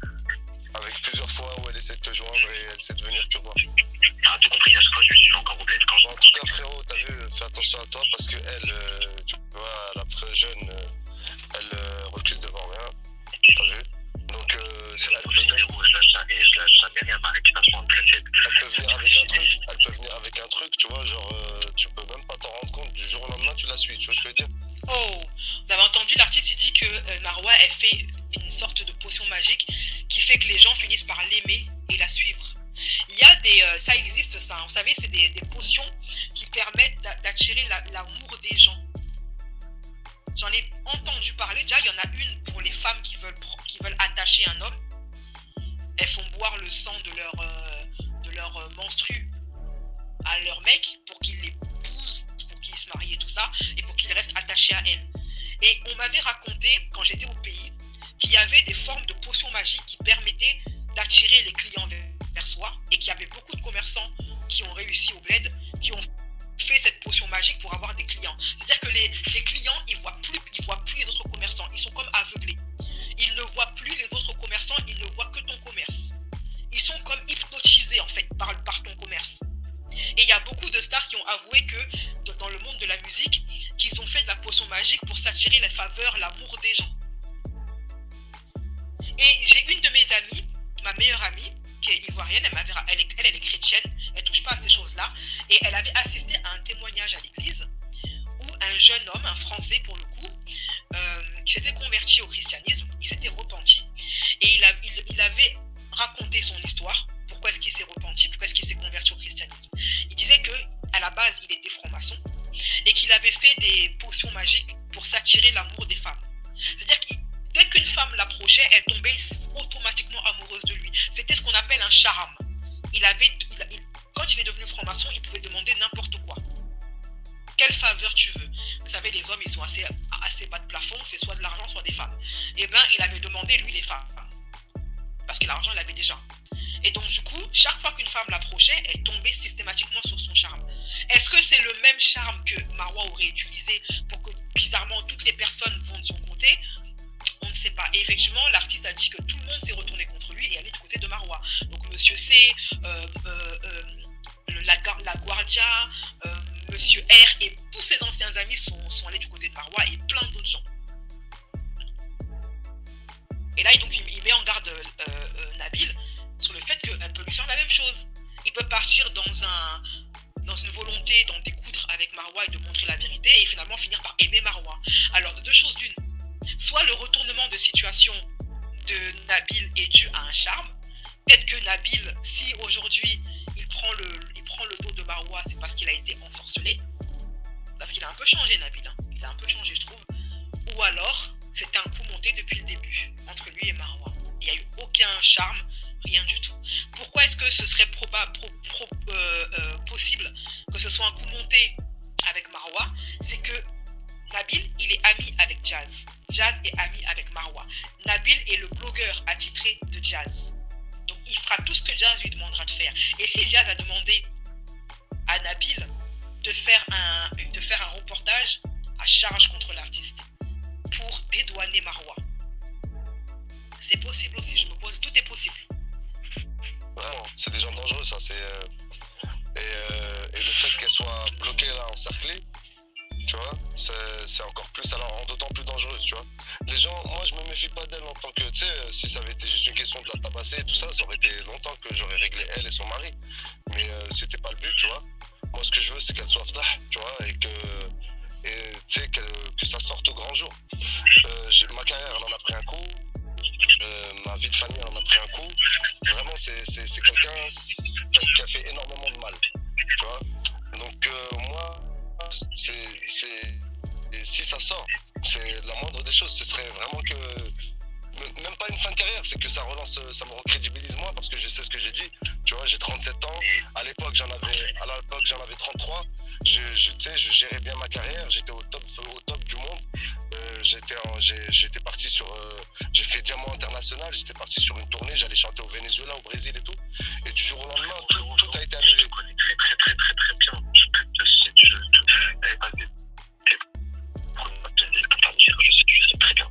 Avec plusieurs fois où elle essaie de te joindre et elle essaie de venir te voir. T'as tout compris, à chaque fois je suis encore au bled quand je... En tout cas frérot, t'as vu, fais attention à toi parce que elle, tu vois, la très jeune, elle recule devant rien. T'as vu? Donc elle peut Je lâche jamais rien, ma réputation est très faible. elle peut venir avec un truc, tu vois, genre tu peux même pas t'en rendre compte, du jour au lendemain tu la suis, tu vois ce que je veux dire? Oh, vous avez entendu l'artiste, il dit que Marwa elle fait une sorte de potion magique qui fait que les gens finissent par l'aimer et la suivre. Il y a ça existe ça, vous savez, c'est des potions qui permettent d'attirer l'amour des gens. J'en ai entendu parler, déjà il y en a une pour les femmes qui veulent attacher un homme. Elles font boire le sang de leur menstru à leur mec pour qu'il les épouse, pour qu'ils se marient et tout ça, et pour qu'ils restent attachés à elle. Et on m'avait raconté, quand j'étais au pays, qu'il y avait des formes de potions magiques qui permettaient d'attirer les clients vers soi, et qu'il y avait beaucoup de commerçants qui ont réussi au bled, qui ont fait cette potion magique pour avoir des clients. C'est-à-dire que les clients, ils voient plus les autres commerçants, ils sont comme aveuglés. Ils ne voient plus les autres commerçants, ils ne voient que ton commerce. Ils sont comme hypnotisés en fait par ton commerce. Et il y a beaucoup de stars qui ont avoué que dans le monde de la musique, qu'ils ont fait de la potion magique pour s'attirer les faveurs, l'amour des gens. Et j'ai une de mes amies, ma meilleure amie, qui est ivoirienne, elle est chrétienne, elle touche pas à ces choses-là, et elle avait assisté à un témoignage à l'église où un jeune homme, un Français pour le coup, qui s'était converti au christianisme, il s'était repenti, et il avait raconté son histoire, pourquoi est-ce qu'il s'est repenti, pourquoi est-ce qu'il s'est converti au christianisme. Il disait qu'à la base, il était franc-maçon, et qu'il avait fait des potions magiques pour s'attirer l'amour des femmes. C'est-à-dire que dès qu'une femme l'approchait, elle tombait automatiquement amoureuse de lui. C'était ce qu'on appelle un charme. Quand il est devenu franc-maçon, il pouvait demander n'importe quoi. Quelle faveur tu veux? Vous savez, les hommes, ils sont assez bas de plafond, c'est soit de l'argent, soit des femmes. Et bien, il avait demandé, lui, les femmes. Parce que l'argent, il avait déjà. Et donc, du coup, chaque fois qu'une femme l'approchait, elle tombait systématiquement sur son charme. Est-ce que c'est le même charme que Marwa aurait utilisé pour que, bizarrement, toutes les personnes vont de son côté? On ne sait pas. Et effectivement, l'artiste a dit que tout le monde s'est retourné contre lui et allé du côté de Marwa. Donc Monsieur C, la Guardia, Monsieur R et tous ses anciens amis sont allés du côté de Marwa et plein d'autres gens. Et là, donc, il met en garde Nabil sur le fait qu'elle peut lui faire la même chose. Il peut partir dans une volonté d'en découdre avec Marwa et de montrer la vérité et finalement finir par aimer Marwa. Alors, de deux choses d'une. Soit le retournement de situation de Nabil est dû à un charme. Peut-être que Nabil, si aujourd'hui il prend le dos de Marwa, c'est parce qu'il a été ensorcelé. Parce qu'il a un peu changé, Nabil. Hein. Il a un peu changé, je trouve. Ou alors, c'était un coup monté depuis le début, entre lui et Marwa. Il n'y a eu aucun charme, rien du tout. Pourquoi est-ce que ce serait possible que ce soit un coup monté avec Marwa? C'est que Nabil, il est ami avec Jazz. Jazz est ami avec Marwa. Nabil est le blogueur attitré de Jazz. Donc, il fera tout ce que Jazz lui demandera de faire. Et si Jazz a demandé à Nabil de faire un reportage à charge contre l'artiste pour dédouaner Marwa, c'est possible aussi, je me pose, tout est possible. Non, c'est des gens dangereux, ça. Et le fait qu'elle soit bloquée là, encerclée, tu vois, c'est encore plus, ça la rend d'autant plus dangereuse, tu vois. Les gens, moi je me méfie pas d'elle en tant que, tu sais, si ça avait été juste une question de la tabasser et tout ça, ça aurait été longtemps que j'aurais réglé elle et son mari. Mais c'était pas le but, tu vois. Moi ce que je veux c'est qu'elle soit flah, tu vois, et tu sais, que ça sorte au grand jour. Ma carrière elle en a pris un coup, ma vie de famille elle en a pris un coup. Vraiment c'est quelqu'un qui a fait énormément de mal, tu vois. Donc moi, si ça sort, c'est la moindre des choses, ce serait vraiment que, même pas une fin de carrière, c'est que ça relance, ça me recrédibilise moi parce que je sais ce que j'ai dit, tu vois, j'ai 37 ans, à l'époque j'en avais 33, tu sais, je gérais bien ma carrière, j'étais au top du monde, j'étais parti sur, j'ai fait diamant international, j'étais parti sur une tournée, j'allais chanter au Venezuela, au Brésil et tout, et du jour au lendemain, tout a été annulé. Je connais très bien. Je sais très bien.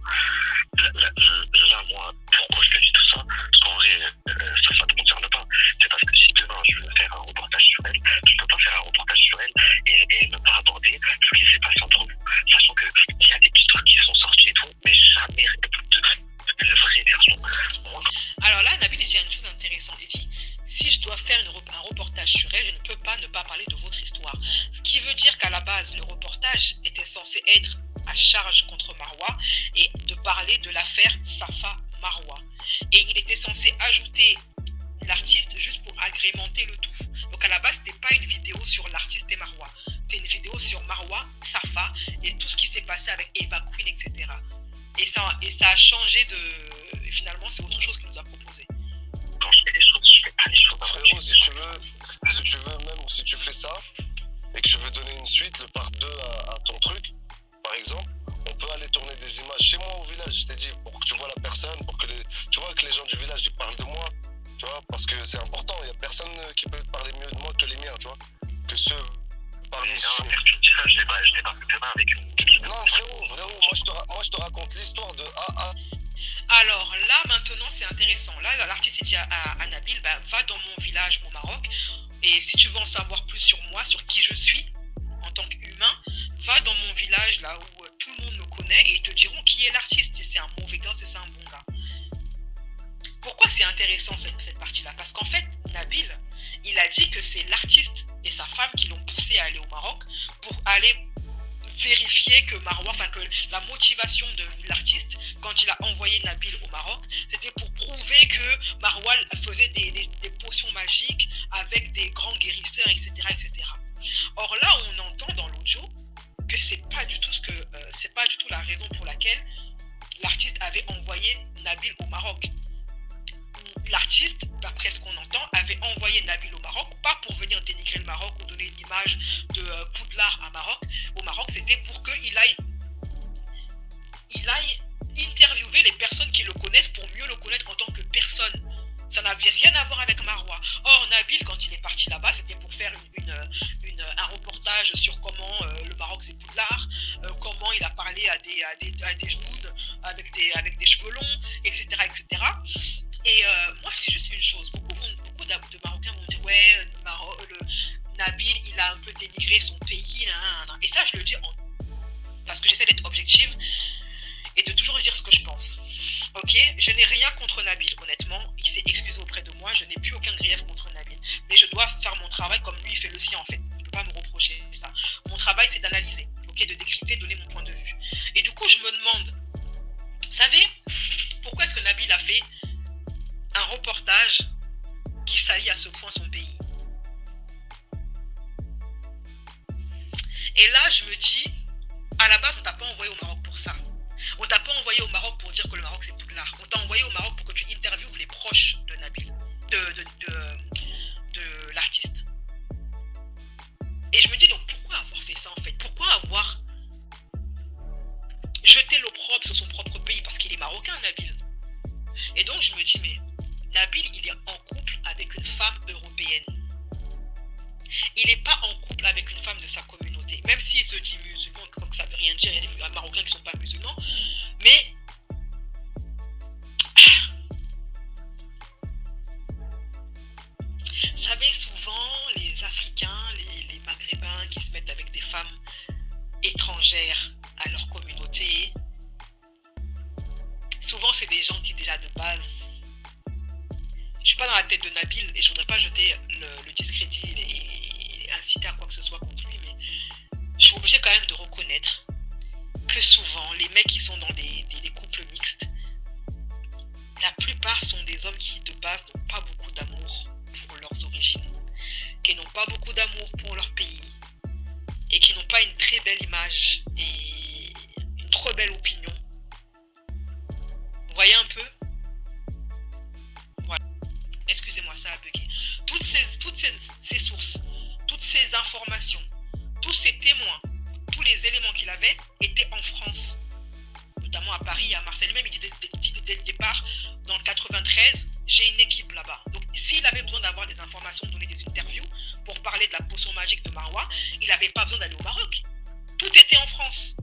Là, moi, pourquoi je te dis tout ça? Parce qu'en vrai, ça ne te concerne pas. C'est parce que si demain je veux faire un reportage sur elle, je ne peux pas faire un reportage sur elle et ne pas aborder ce qui s'est passé entre nous. Sachant qu'il y a des petits trucs qui sont sortis et tout, mais jamais de la vraie version. Alors là, Nabil, il dit une chose intéressante. Il dit, si je dois faire un reportage sur elle, je ne peux pas ne pas parler de votre histoire. Ce qui veut dire qu'à la base, le reportage était censé être à charge contre Marwa et de parler de l'affaire Safa Marwa. Et il était censé ajouter l'artiste juste pour agrémenter le tout. Donc à la base, c'était pas une vidéo sur l'artiste et Marwa. C'était une vidéo sur Marwa, Safa et tout ce qui s'est passé avec Eva Queen, etc. Et ça a changé de... Et finalement, c'est autre chose qu'il nous a proposé. Quand je fais des choses, je fais pas les choses. Frérot, si tu veux, même si tu fais ça et que je veux donner une suite, le part 2 à ton truc, par exemple, on peut aller tourner des images chez moi au village, je t'ai dit, pour que tu vois la personne, pour que tu vois que les gens du village ils parlent de moi, tu vois, parce que c'est important, il n'y a personne qui peut parler mieux de moi que les miens, tu vois, que ceux parmi ceux. Tu me dis ça, je débarque demain avec une... Non frérot, moi je te raconte l'histoire de AA. Alors là, maintenant, c'est intéressant. Là, l'artiste dit à Nabil, va dans mon village au Maroc. Et si tu veux en savoir plus sur moi, sur qui je suis en tant qu'humain, va dans mon village, là où tout le monde me connaît, et ils te diront qui est l'artiste, si c'est un mauvais gars, si c'est un bon gars. Pourquoi c'est intéressant cette partie-là? Parce qu'en fait, Nabil, il a dit que c'est l'artiste et sa femme qui l'ont poussé à aller au Maroc pour aller vérifier que Marwa, enfin que la motivation de l'artiste quand il a envoyé Nabil au Maroc, c'était pour prouver que Marwa faisait des potions magiques avec des grands guérisseurs, etc., etc. Or là, on entend dans l'audio que c'est pas du tout la raison pour laquelle l'artiste avait envoyé Nabil au Maroc. L'artiste, d'après ce qu'on entend, avait envoyé Nabil au Maroc, pas pour venir dénigrer le Maroc ou donner une image de Poudlard au Maroc, c'était pour qu'il aille interviewer les personnes qui le connaissent pour mieux le connaître en tant que personne. Ça n'avait rien à voir avec Marwa. Or, Nabil, quand il est parti là-bas, c'était pour faire un reportage sur comment le Maroc c'est Poudlard, comment il a parlé à des genoux avec je n'ai rien contre Nabil, honnêtement. Il s'est excusé auprès de moi, je n'ai plus aucun grief contre Nabil. Mais je dois faire mon travail comme lui, il fait le sien en fait. Il ne peut pas me reprocher ça. Mon travail, c'est d'analyser, ok, de décrypter, donner mon point de vue. Et du coup, je me demande, vous savez, pourquoi est-ce que Nabil a fait un reportage qui salit à ce point son pays? Et là, je me dis, à la base, on t'a pas envoyé au Maroc pour ça. On t'a pas envoyé au Maroc pour dire que le Maroc c'est Poudlard. On t'a envoyé au Maroc pour que tu interviewes les proches de Nabil, de l'artiste. Et je me dis donc pourquoi avoir fait ça en fait? Pourquoi avoir jeté l'opprobre sur son propre pays? Parce qu'il est marocain, Nabil. Et donc je me dis mais Nabil il est en couple avec une femme européenne. Il n'est pas en couple avec une femme de sa communauté. Même s'il se dit musulman, que ça ne veut rien dire, il y a des Marocains qui ne sont pas musulmans. Mais vous savez, souvent, les Africains, les Maghrébins qui se mettent avec des femmes étrangères à leur communauté, souvent, c'est des gens qui, déjà de base, je ne suis pas dans la tête de Nabil et je ne voudrais pas jeter le discrédit et inciter à quoi que ce soit contre lui, mais je suis obligée quand même de reconnaître que souvent, les mecs qui sont dans des couples mixtes, la plupart sont des hommes qui, de base, n'ont pas beaucoup d'amour pour leurs origines, qui n'ont pas beaucoup d'amour pour leur pays, et qui n'ont pas une très belle image et une trop belle opinion. Vous voyez un peu? Voilà. Excusez-moi, ça a bugué. Toutes ces sources, toutes ces informations, tous ces témoins, tous les éléments qu'il avait étaient en France, notamment à Paris et à Marseille. Lui-même, il dit dès le départ, dans le 93, j'ai une équipe là-bas. Donc, s'il avait besoin d'avoir des informations, de donner des interviews pour parler de la potion magique de Marwa, il n'avait pas besoin d'aller au Maroc. Tout était en France.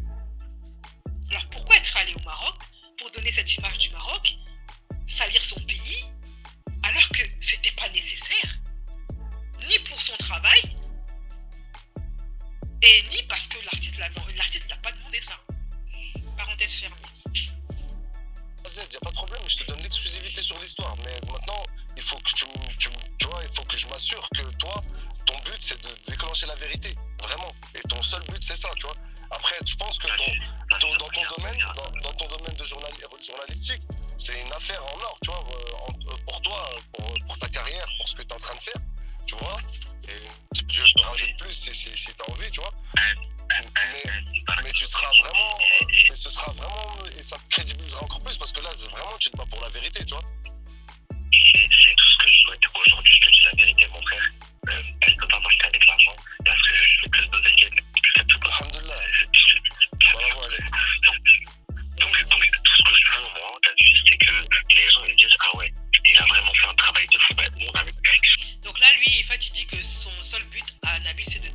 Alors, pourquoi être allé au Maroc pour donner cette image du Maroc, salir son pays, alors que c'était pas nécessaire, ni pour son travail, et ni parce que l'artiste ne l'a pas demandé ça. Parenthèse fermée. Z, y a pas de problème, je te donne l'exclusivité sur l'histoire, mais maintenant, il faut que tu vois, il faut que je m'assure que toi, ton but c'est de déclencher la vérité, vraiment, et ton seul but c'est ça, tu vois. Après, je pense que dans ton domaine de journalistique, c'est une affaire en or, tu vois, pour toi, pour ta carrière, pour ce que tu es en train de faire, tu vois. Et je te rajoute plus si tu as envie, tu vois. Mais tu seras vraiment, mais ce sera vraiment, et ça te crédibilisera encore plus parce que là, vraiment, tu te bats pour la vérité, tu vois. C'est tout ce que je souhaite. Aujourd'hui, je te dis la vérité, mon frère. Elle peut pas m'acheter avec l'argent parce que je fais plus de qu'elle. Alhamdoulilah. Donc, tout ce que je veux, moi, t'as vu, c'est que les gens ils disent ah ouais, il a vraiment fait un travail de fou. Donc là, lui, en fait, il dit que son seul but à Nabil, c'est de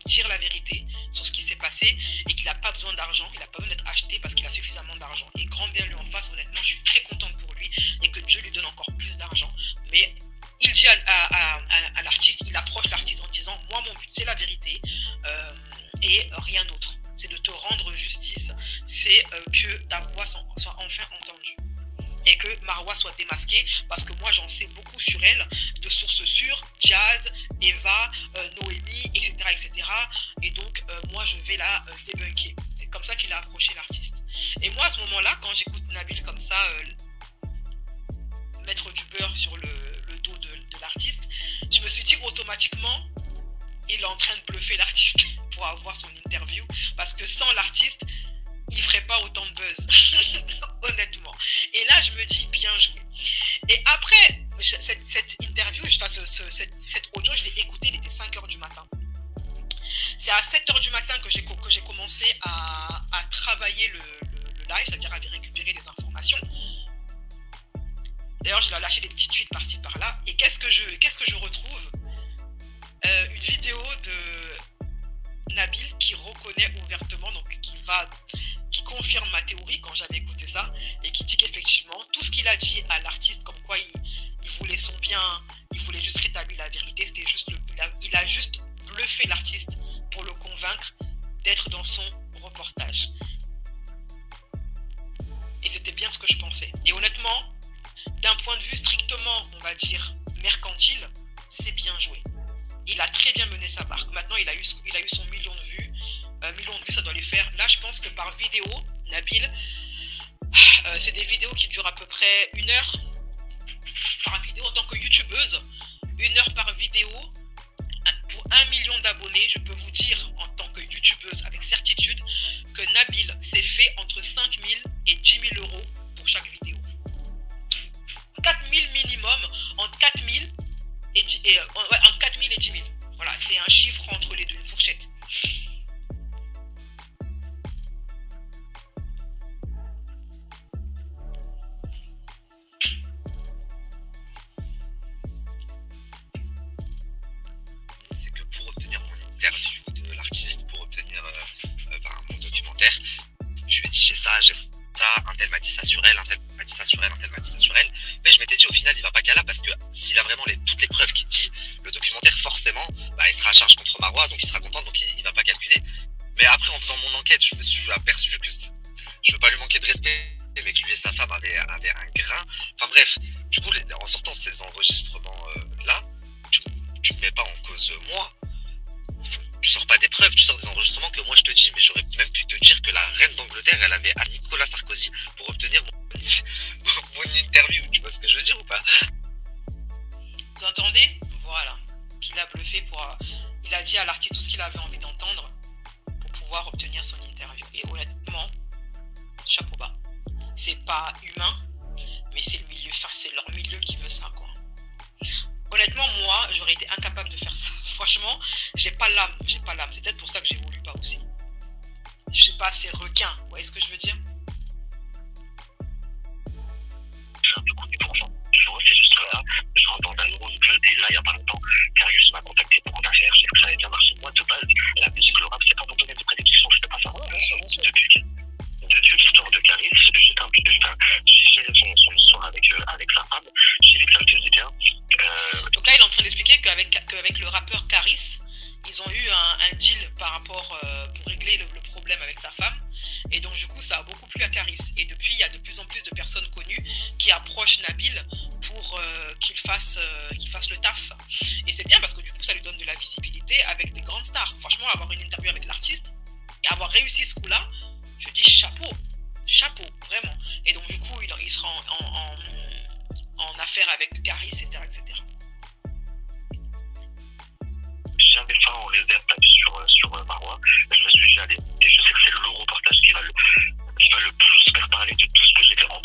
dire la vérité sur ce qui s'est passé et qu'il n'a pas besoin d'argent, il n'a pas besoin d'être acheté parce qu'il a suffisamment d'argent. Et grand bien lui en face, honnêtement, je suis très contente pour lui et que Dieu lui donne encore plus d'argent. Mais il dit à l'artiste, il approche l'artiste en disant moi, mon but, c'est la vérité et rien d'autre. C'est de te rendre justice, c'est que ta voix soit enfin entendue. Et que Marwa soit démasquée, parce que moi j'en sais beaucoup sur elle, de sources sûres, Jazz, Eva, Noémie, etc. etc. Et donc moi je vais la débunker. C'est comme ça qu'il a approché l'artiste. Et moi à ce moment-là, quand j'écoute Nabil comme ça, mettre du beurre sur le dos de l'artiste, je me suis dit automatiquement, il est en train de bluffer l'artiste pour avoir son interview, parce que sans l'artiste, il ferait pas autant de buzz, honnêtement. Et là, je me dis, bien joué. Et après, cette interview, cet audio, je l'ai écouté, il était 5h du matin. C'est à 7h du matin que j'ai commencé à travailler le live, c'est-à-dire à récupérer des informations. D'ailleurs, je l'ai lâché des petites tweets par-ci, par-là. Et qu'est-ce que je retrouve? Une vidéo de Nabil qui reconnaît ouvertement, donc qui confirme ma théorie quand j'avais écouté ça, et qui dit qu'effectivement, tout ce qu'il a dit à l'artiste, comme quoi il voulait son bien, il voulait juste rétablir la vérité, c'était juste il a juste bluffé l'artiste pour le convaincre d'être dans son reportage. Et c'était bien ce que je pensais. point de vue strictement, on va dire, mercantile, c'est bien joué. Il a très bien mené sa barque. Maintenant, il a eu son million de vues. Million de vues, ça doit lui faire. Là, je pense que par vidéo, Nabil, c'est des vidéos qui durent à peu près 1 heure par vidéo. En tant que youtubeuse, 1 heure par vidéo, pour 1 million d'abonnés, je peux vous dire, en tant que youtubeuse avec certitude, que Nabil s'est fait entre 5 000 et 10 000 euros pour chaque vidéo. 4 000 minimum, entre 4 000 entre 4 000 et 10 000. Voilà, c'est un chiffre entre les deux, une fourchette. C'est que pour obtenir mon interview de l'artiste, pour obtenir mon documentaire, je lui ai dit j'ai ça, un tel m'a dit ça sur elle, un tel m'a dit ça sur elle, un tel m'a dit ça sur elle. Mais je m'étais dit au final il va pas qu'à là parce que s'il a vraiment toutes les preuves qu'il dit, le documentaire forcément il sera à charge contre Marois, donc il sera content, donc il va pas calculer. Mais après en faisant mon enquête, je me suis aperçu que je veux pas lui manquer de respect, mais que lui et sa femme avaient un grain. Enfin bref, du coup en sortant ces enregistrements là, tu me mets pas en cause moi. Tu sors pas des preuves, tu sors des enregistrements que moi je te dis, mais j'aurais même pu te dire que la reine d'Angleterre, elle avait à Nicolas Sarkozy pour obtenir mon interview. Tu vois ce que je veux dire ou pas? Vous entendez? Voilà. Qu'il a bluffé il a dit à l'artiste tout ce qu'il avait envie d'entendre pour pouvoir obtenir son interview. Et honnêtement, chapeau bas. C'est pas humain, mais c'est le milieu, c'est leur milieu qui veut ça, quoi. Honnêtement, moi, j'aurais été incapable de faire ça. Franchement, j'ai pas l'âme. C'est peut-être pour ça que j'évolue pas aussi. Je sais pas, c'est requin. Vous voyez ce que je veux dire? Je suis un peu connu pour ça. Je refais juste là, je rentre dans un nouveau jeu, et là, il y a pas longtemps, Carius m'a contacté pour une affaire, j'ai vu que ça avait bien marché. Moi, de base, la musique, le rap, c'est pas mon domaine de prédilection, je fais pas ça. Depuis l'histoire de Carius, j'ai géré son histoire avec sa femme, j'ai vu que ça me faisait bien. Donc là, il est en train d'expliquer qu'avec le rappeur Caris, ils ont eu un deal par rapport pour régler le problème avec sa femme. Et donc du coup, ça a beaucoup plu à Caris. Et depuis, il y a de plus en plus de personnes connues qui approchent Nabil pour qu'il fasse le taf. Et c'est bien parce que du coup, ça lui donne de la visibilité avec des grandes stars. Franchement, avoir une interview avec l'artiste et avoir réussi ce coup-là, je dis chapeau, vraiment. Et donc du coup, il sera en affaire avec Caris, etc. Jamais ça en réserve sur Marois. Je me suis dit allez, et je sais que c'est le reportage qui va le plus faire parler de tout ce que j'ai fait en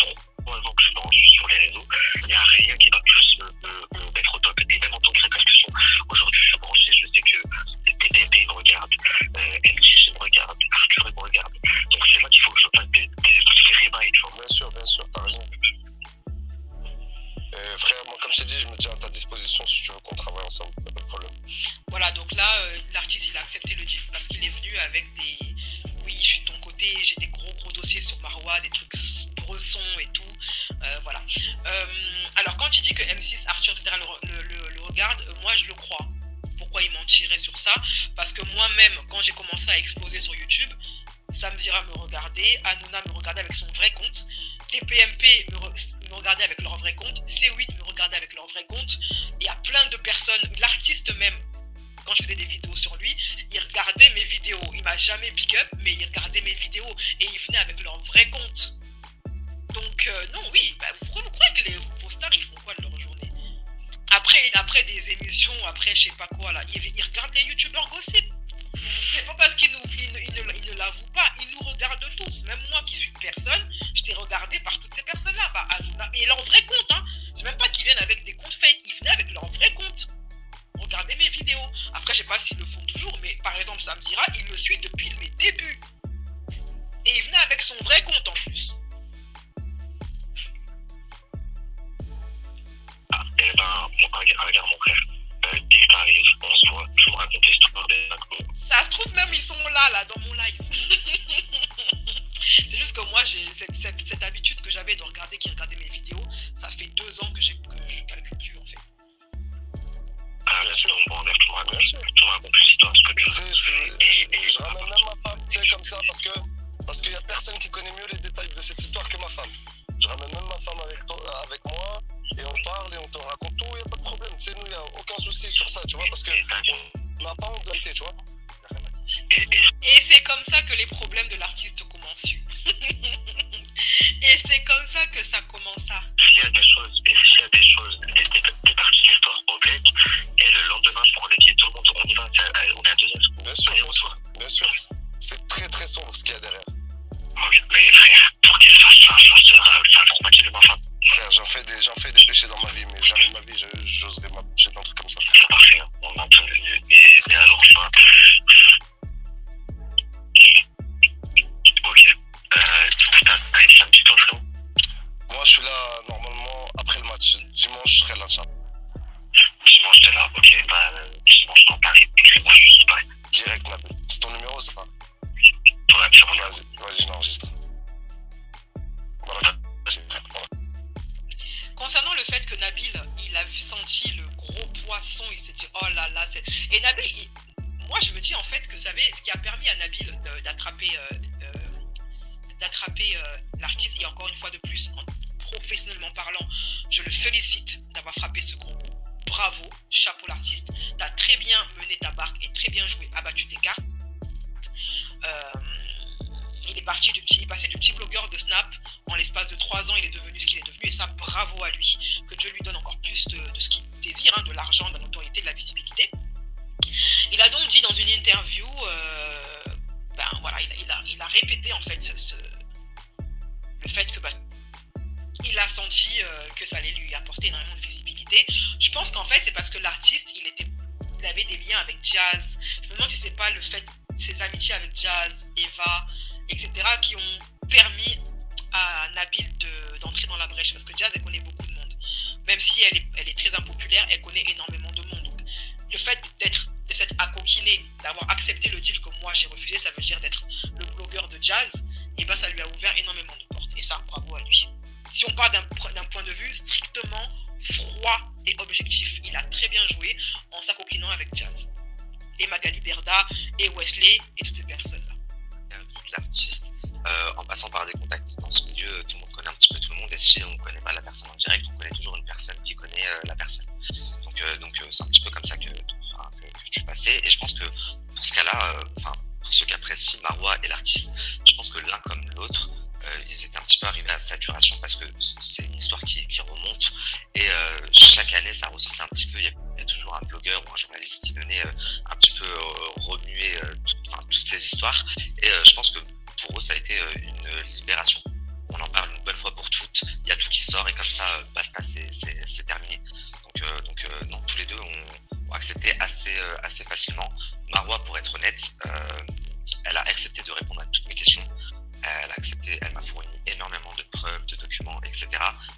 3 ans que je suis sur les réseaux. Il n'y a rien qui va plus me mettre au top. Et même en tant que répercussion, aujourd'hui je suis branché, je sais que TPMP me regarde, MTG me regarde, Arthur me regarde. Donc c'est là qu'il faut que je fasse des rémailles, tu vois. Bien sûr, t'as raison. Frère, moi comme je t'ai dit, je me tiens à ta disposition si tu veux qu'on travaille ensemble, pas de problème. Voilà, donc là, l'artiste il a accepté le deal parce qu'il est venu avec des... Oui, je suis de ton côté, j'ai des gros dossiers sur Marois, des trucs bressons et tout. Voilà. Alors quand tu dis que M6, Arthur, etc. le regarde, moi je le crois. Pourquoi il mentirait sur ça? Parce que moi-même, quand j'ai commencé à exploser sur YouTube, Samzira me regardait, Hanouna me regardait avec son vrai compte, TPMP me regardait avec leur vrai compte, C8 me regardait avec leur vrai compte. Il y a plein de personnes, l'artiste même, quand je faisais des vidéos sur lui, il regardait mes vidéos. Il m'a jamais big up, mais il regardait mes vidéos et il venait avec leur vrai compte. Donc non, oui, vous croyez que vos stars, ils font quoi de leur journée? Après des émissions, après je sais pas quoi, là, ils regardent les youtubeurs gossip. C'est pas parce qu'ils ne l'avouent pas, ils nous regardent tous. Même moi qui suis personne, je t'ai regardé par toutes ces personnes-là. Et leur vrai compte, hein. C'est même pas qu'ils viennent avec des comptes fake, ils venaient avec leur vrai compte. Regardez mes vidéos. Après, je sais pas s'ils le font toujours, mais par exemple, Samzira, il me suit depuis mes débuts. Et il venait avec son vrai compte en plus. Eh ben, regarde mon frère. Dès que t'arrives, on se voit, je vous raconte l'histoire des macros. Ça se trouve même, ils sont là dans mon live. C'est juste que moi, j'ai cette habitude que j'avais de regarder qui regardait mes vidéos. Ça fait 2 ans que je calcule plus, en fait. Ah, bien sûr, on va tout raconter plus l'histoire, ce que tu veux. Je ramène même ma femme, tu sais, comme ça, parce qu'il y a personne qui connaît mieux les détails de cette histoire que ma femme. Je ramène même ma femme avec moi. et on parle et on te raconte tout, il n'y a pas de problème. Tu sais, nous, il n'y a aucun souci sur ça, tu vois, parce qu'on n'a pas honte de vérité, tu vois. Et c'est comme ça que les problèmes de l'artiste commencent. Et c'est comme ça que ça commence. S'il y a des choses, des parties de l'histoire complètes, et le lendemain, je prends les pieds, tout le monde, on y va, on est à 2 heures. Bien sûr, bien sûr. C'est très très sombre ce qu'il y a derrière. Mais frère, pour qu'il fasse ça traumatise ma femme. Frère, j'en fais des péchés dans ma vie, mais jamais de ma vie j'oserais m'approcher d'un truc comme ça. C'est parfait, on a tout. Mais alors, ça. Ok. T'as été un petit peu, frérot? Moi, je suis là normalement après le match. Dimanche, je serai là, ça. Dimanche, t'es là, ok. Dimanche, t'en parles, écris-moi, je suis pareil. Direct, Nabil. C'est ton numéro, ça va? Toi, sur mon Vas-y, je l'enregistre. Voilà. Concernant le fait que Nabil, il a senti le gros poisson, il s'est dit oh là là, c'est... Et Nabil, moi je me dis en fait que vous savez, ce qui a permis à Nabil d'attraper l'artiste, et encore une fois de plus, professionnellement parlant, je le félicite d'avoir frappé ce gros coup. Bravo, chapeau l'artiste, t'as très bien mené ta barque et très bien joué, abattu tes cartes. Il est passé du petit blogueur de Snap, en l'espace de 3 ans, il est devenu ce qu'il est devenu, et ça, bravo à lui, que Dieu lui donne encore plus de ce qu'il désire, hein, de l'argent, de la notoriété, de la visibilité. Il a donc dit dans une interview, il a répété en fait le fait que il a senti que ça allait lui apporter énormément de visibilité. Je pense qu'en fait c'est parce que l'artiste il avait des liens avec Jazz. Je me demande si c'est pas le fait ses amitiés avec Jazz, Eva, etc. qui ont permis à Nabil d'entrer dans la brèche, parce que Jazz elle connaît beaucoup de monde, même si elle est très impopulaire, elle connaît énormément de monde. Donc le fait de s'être acoquiné, d'avoir accepté le deal que moi j'ai refusé, ça veut dire d'être le blogueur de Jazz, et ça lui a ouvert énormément de portes, et ça bravo à lui. Si on part d'un point de vue strictement froid et objectif, il a très bien joué en s'acoquinant avec Jazz et Magali Berda et Wesley et toutes ces personnes là. L'artiste, en passant par des contacts dans ce milieu, tout le monde connaît un petit peu tout le monde, et si on ne connaît pas la personne en direct, on connaît toujours une personne qui connaît la personne. Donc c'est un petit peu comme ça que je suis passé, et je pense que pour ce cas-là, pour ceux qui apprécient Marois et l'artiste, je pense que l'un comme l'autre, ils étaient un petit peu arrivés à saturation, parce que c'est une histoire qui remonte, et chaque année ça ressortait un petit peu. Il y a toujours un blogueur ou un journaliste qui venait un petit peu remuer toutes ces histoires, et je pense que pour eux ça a été une libération. On en parle une bonne fois pour toutes, il y a tout qui sort, et comme ça basta, c'est terminé. Donc non, tous les deux ont accepté assez facilement. Marois, pour être honnête, elle a accepté de répondre à toutes mes questions. Elle m'a fourni énormément de preuves, de documents, etc.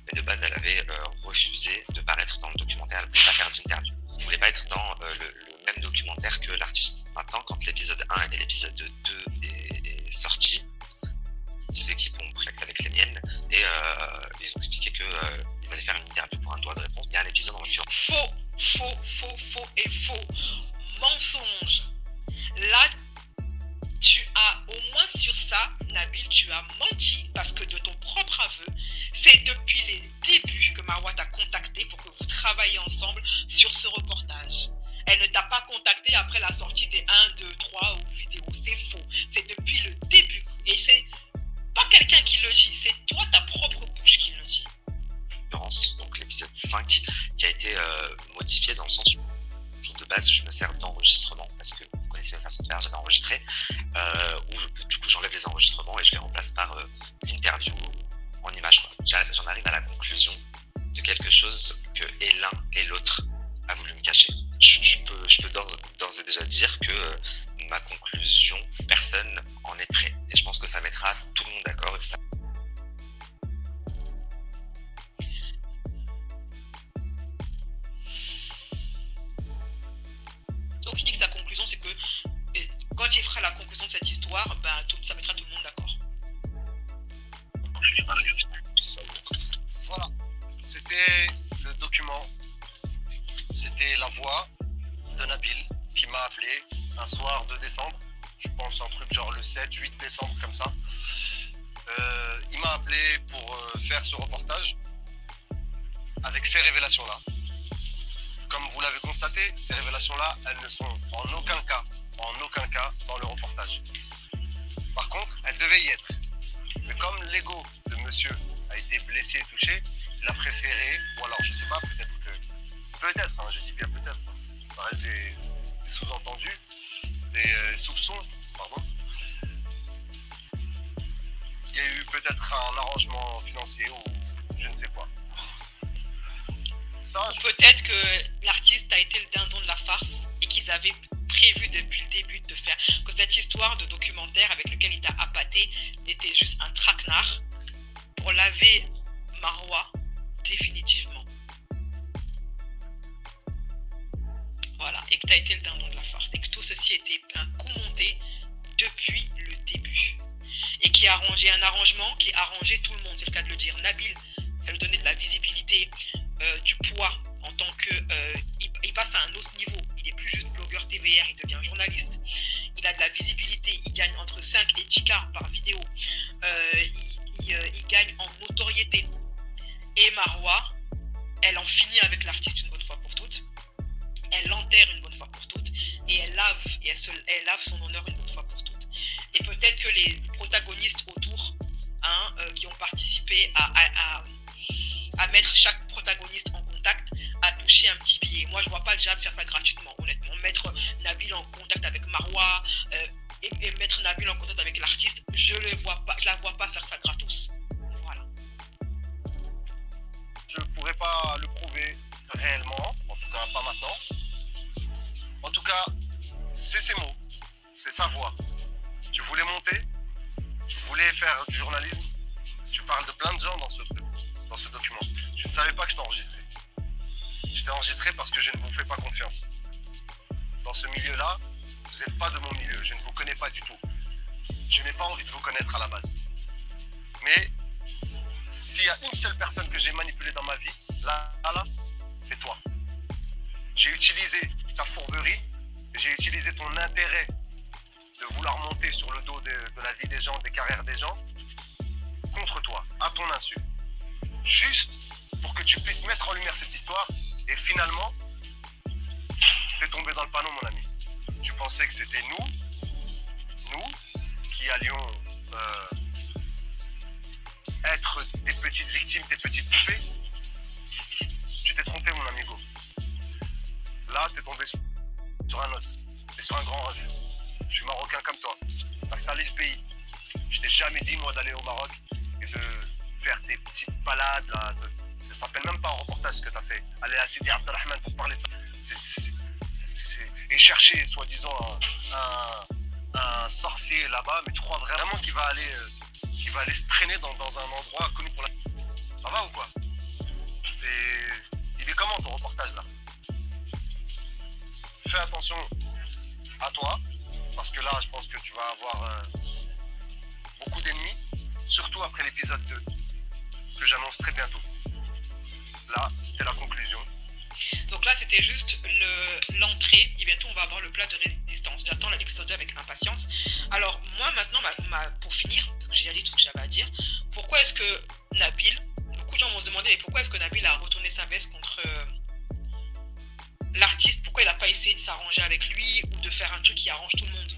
Mais de base, elle avait refusé de paraître dans le documentaire. Elle ne voulait pas faire d'interview. Elle ne voulait pas être dans le même documentaire que l'artiste. Maintenant, quand l'épisode 1 et l'épisode 2 est sorti, ces équipes ont pris acte avec les miennes, et ils ont expliqué qu'ils allaient faire une interview pour un droit de réponse. Il y a un épisode en l'occurrence. Faux et faux. Mensonge. Là, tu as, au moins sur ça, Nabil, tu as menti, parce que de ton propre aveu, c'est depuis les débuts que Marois t'a contacté pour que vous travailliez ensemble sur ce reportage. Elle ne t'a pas contacté après la sortie des 1, 2, 3 ou vidéos. C'est faux. C'est depuis le début. Et c'est pas quelqu'un qui le dit, c'est toi, ta propre bouche qui le dit. Donc l'épisode 5 qui a été modifié dans le sens où de base je me sers d'enregistrement, parce que vous connaissez ma façon de faire, j'avais enregistré, où du coup j'enlève les enregistrements et je les remplace par l'interview en image. J'en arrive à la conclusion de quelque chose que et l'un et l'autre a voulu me cacher. Je peux d'ores et déjà dire que ma conclusion, personne en est prêt, et je pense que ça mettra tout le monde d'accord, et que ça... Donc il dit que sa conclusion, c'est que quand il fera la conclusion de cette histoire, ça mettra tout le monde d'accord. Voilà, c'était le document, c'était la voix de Nabil qui m'a appelé un soir de décembre, je pense un truc genre le 7-8 décembre comme ça. Il m'a appelé pour faire ce reportage. avec ces révélations-là. Comme vous l'avez constaté, ces révélations-là, elles ne sont en aucun cas dans le reportage. Par contre, elles devaient y être. Mais comme l'ego de monsieur a été blessé et touché, il a préféré, ou alors je sais pas, peut-être, je dis bien peut-être, ça reste des sous-entendus, des soupçons, pardon. Il y a eu peut-être un arrangement financier ou je ne sais quoi. Ça, Peut-être que l'artiste a été le dindon de la farce et qu'ils avaient prévu depuis le début de faire que cette histoire de documentaire avec lequel il t'a appâté n'était juste un traquenard pour laver Marois définitivement. Voilà, et que t'as été le dindon de la farce et que tout ceci était un coup monté depuis le début et qui a arrangé un arrangement qui a arrangé tout le monde, c'est le cas de le dire. Nabil, ça lui donnait de la visibilité, du poids en tant que il passe à un autre niveau, il est plus juste blogueur TVR, il devient journaliste, il a de la visibilité, il gagne entre 5 et 10 k par vidéo, il gagne en notoriété. Et Marois, elle en finit avec l'artiste une bonne fois pour toutes, elle l'enterre une bonne fois pour toutes et elle lave son honneur une bonne fois pour toutes. Et peut-être que les protagonistes autour, qui ont participé à mettre chaque protagoniste en contact, à toucher un petit billet. Moi, je vois pas le Jazz faire ça gratuitement, honnêtement. Mettre Nabil en contact avec Marois et mettre Nabil en contact avec l'artiste, je la vois pas faire ça gratos. Voilà. je ne pourrais pas le prouver réellement, en tout cas pas maintenant. En tout cas, c'est ses mots, c'est sa voix. Tu voulais monter, tu voulais faire du journalisme, tu parles de plein de gens dans ce truc, dans ce document. Tu ne savais pas que je t'ai enregistré. Je t'ai enregistré parce que je ne vous fais pas confiance. Dans ce milieu-là, vous n'êtes pas de mon milieu, je ne vous connais pas du tout. Je n'ai pas envie de vous connaître à la base. Mais s'il y a une seule personne que j'ai manipulée dans ma vie, là, c'est toi. J'ai utilisé ta fourberie, j'ai utilisé ton intérêt de vouloir monter sur le dos de la vie des gens, des carrières des gens, contre toi, à ton insu. Juste pour que tu puisses mettre en lumière cette histoire et finalement, t'es tombé dans le panneau, mon ami. Tu pensais que c'était nous qui allions être tes petites victimes, tes petites poupées. Tu t'es trompé, mon amigo. Là, t'es tombé sur un os et sur un grand rêve. Je suis marocain comme toi. T'as salé le pays. Je t'ai jamais dit, moi, d'aller au Maroc et de faire tes petites balades. Là, ça s'appelle même pas un reportage ce que t'as fait. Aller à Sidi Abdelrahman pour parler de ça. Et chercher, soi-disant, un sorcier là-bas, mais tu crois vraiment qu'il va aller se traîner dans un endroit connu pour la... Ça va ou quoi? Il est comment ton reportage là? Fais attention à toi, parce que là, je pense que tu vas avoir beaucoup d'ennemis, surtout après l'épisode 2, que j'annonce très bientôt. Là, c'était la conclusion. Donc là, c'était juste l'entrée, et bientôt on va avoir le plat de résistance. J'attends l'épisode 2 avec impatience. Alors moi maintenant, pour finir, parce que j'ai déjà dit tout ce que j'avais à dire, pourquoi est-ce que Nabil, beaucoup de gens vont se demander, mais pourquoi est-ce que Nabil a retourné sa veste contre l'artiste? Pourquoi il n'a pas essayé de s'arranger avec lui ou de faire un truc qui arrange tout le monde?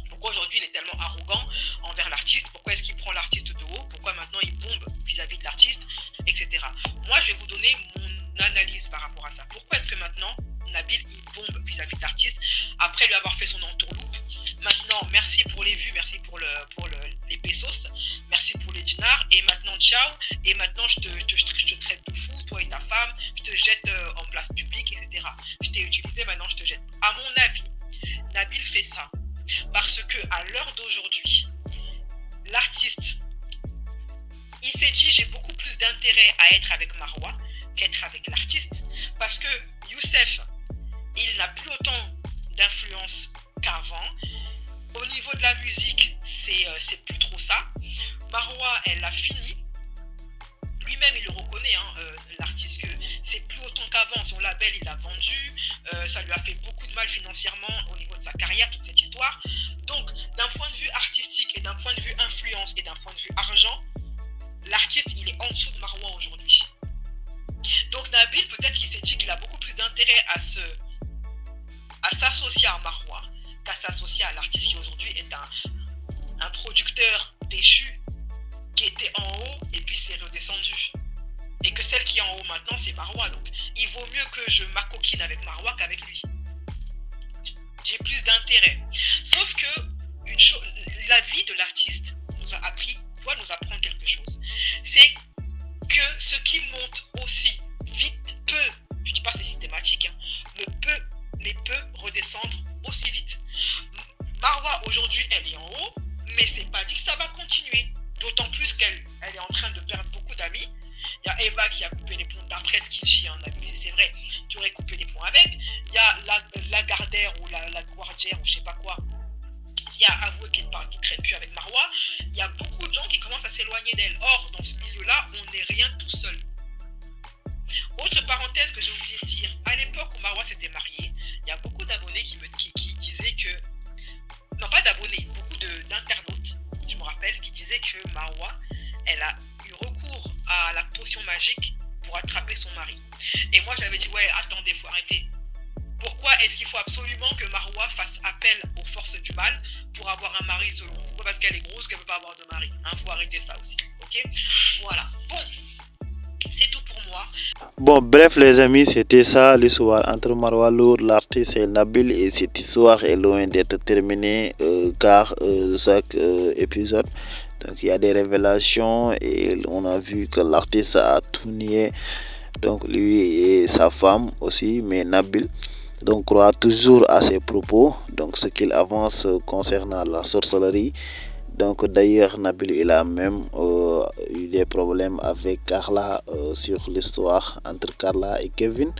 Pourquoi aujourd'hui il est tellement arrogant envers l'artiste? Pourquoi est-ce qu'il prend l'artiste de haut? Pourquoi maintenant il bombe vis-à-vis de l'artiste, etc. Moi, je vais vous donner mon analyse par rapport à ça. Pourquoi est-ce que maintenant Nabil il bombe vis-à-vis de l'artiste après lui avoir fait son entourloupe? Maintenant, merci pour les vues, merci pour les pesos, merci pour les dinars, et maintenant ciao, et maintenant je te traite de fou, toi et ta femme, je te jette en place publique, etc. Je t'ai utilisé, maintenant je te jette. À mon avis, Nabil fait ça parce que à l'heure d'aujourd'hui, l'artiste, il s'est dit j'ai beaucoup plus d'intérêt à être avec Marois qu'être avec l'artiste, parce que Youssef, il n'a plus autant d'influence qu'avant. Au niveau de la musique, c'est plus trop ça. Marois, elle a fini. Lui-même, il le reconnaît, l'artiste, que c'est plus autant qu'avant. Son label, il l'a vendu. Ça lui a fait beaucoup de mal financièrement au niveau de sa carrière, toute cette histoire. Donc, d'un point de vue artistique et d'un point de vue influence et d'un point de vue argent, l'artiste, il est en dessous de Marois aujourd'hui. Nabil, peut-être qu'il s'est dit qu'il a beaucoup plus d'intérêt à s'associer à Marois qu'à s'associer à l'artiste qui aujourd'hui est un producteur déchu qui était en haut et puis s'est redescendu. Et que celle qui est en haut maintenant, c'est Marois. Donc, il vaut mieux que je m'acoquine avec Marois qu'avec lui. J'ai plus d'intérêt. Sauf que la vie de l'artiste doit nous apprendre quelque chose. C'est que ce qui monte aussi vite peut, je ne dis pas c'est systématique, hein, mais peut redescendre aussi vite. Marois aujourd'hui, elle est en haut, mais c'est pas dit que ça va continuer. D'autant plus qu'elle est en train de perdre beaucoup d'amis. Il y a Eva qui a coupé les ponts, d'après ce qu'il dit, hein, c'est vrai, tu aurais coupé les ponts avec. Il y a la Gardère ou la Guardière ou je sais pas quoi, qui a avoué qu'il ne traite plus avec Marois. Il y a beaucoup de gens qui commencent à s'éloigner d'elle. Or, dans ce milieu-là, on n'est rien tout seul. Autre parenthèse que j'ai oublié de dire, à l'époque où Marois s'était marié, il y a beaucoup d'abonnés qui disaient que... Non, pas d'abonnés, beaucoup d'internautes, je me rappelle, qui disaient que Marois, elle a eu recours à la potion magique pour attraper son mari. Et moi, j'avais dit, ouais, attendez, il faut arrêter. Pourquoi est-ce qu'il faut absolument que Marois fasse appel aux forces du mal pour avoir un mari selon vous? Pas parce qu'elle est grosse qu'elle ne peut pas avoir de mari. Il faut arrêter ça aussi. Ok? Voilà. Bon. C'est tout pour moi. Bon, bref les amis, c'était ça l'histoire entre Marois Lourd, l'artiste et Nabil. Et cette histoire est loin d'être terminée car chaque épisode, donc il y a des révélations et on a vu que l'artiste a tout nié. Donc lui et sa femme aussi, mais Nabil donc croit toujours à ses propos, donc ce qu'il avance concernant la sorcellerie. Donc d'ailleurs Nabil il a même eu des problèmes avec Carla sur l'histoire entre Carla et Kevin.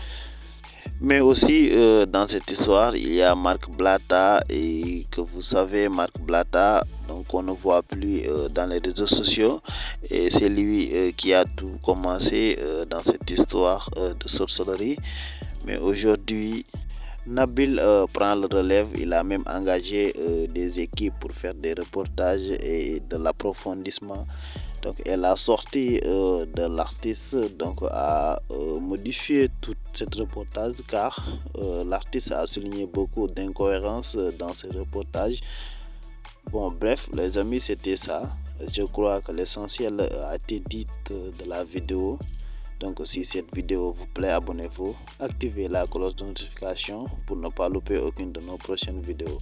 Mais aussi dans cette histoire il y a Marc Blatta, et que vous savez Marc Blatta, donc on ne voit plus dans les réseaux sociaux, et c'est lui qui a tout commencé dans cette histoire de sorcellerie. Mais aujourd'hui Nabil prend le relève. Il a même engagé des équipes pour faire des reportages et de l'approfondissement. Donc elle a sorti de l'artiste, donc a modifié tout cet reportage car l'artiste a souligné beaucoup d'incohérences dans ce reportage. Bon bref les amis, c'était ça. Je crois que l'essentiel a été dit de la vidéo. Donc si cette vidéo vous plaît, abonnez-vous, activez la cloche de notification pour ne pas louper aucune de nos prochaines vidéos.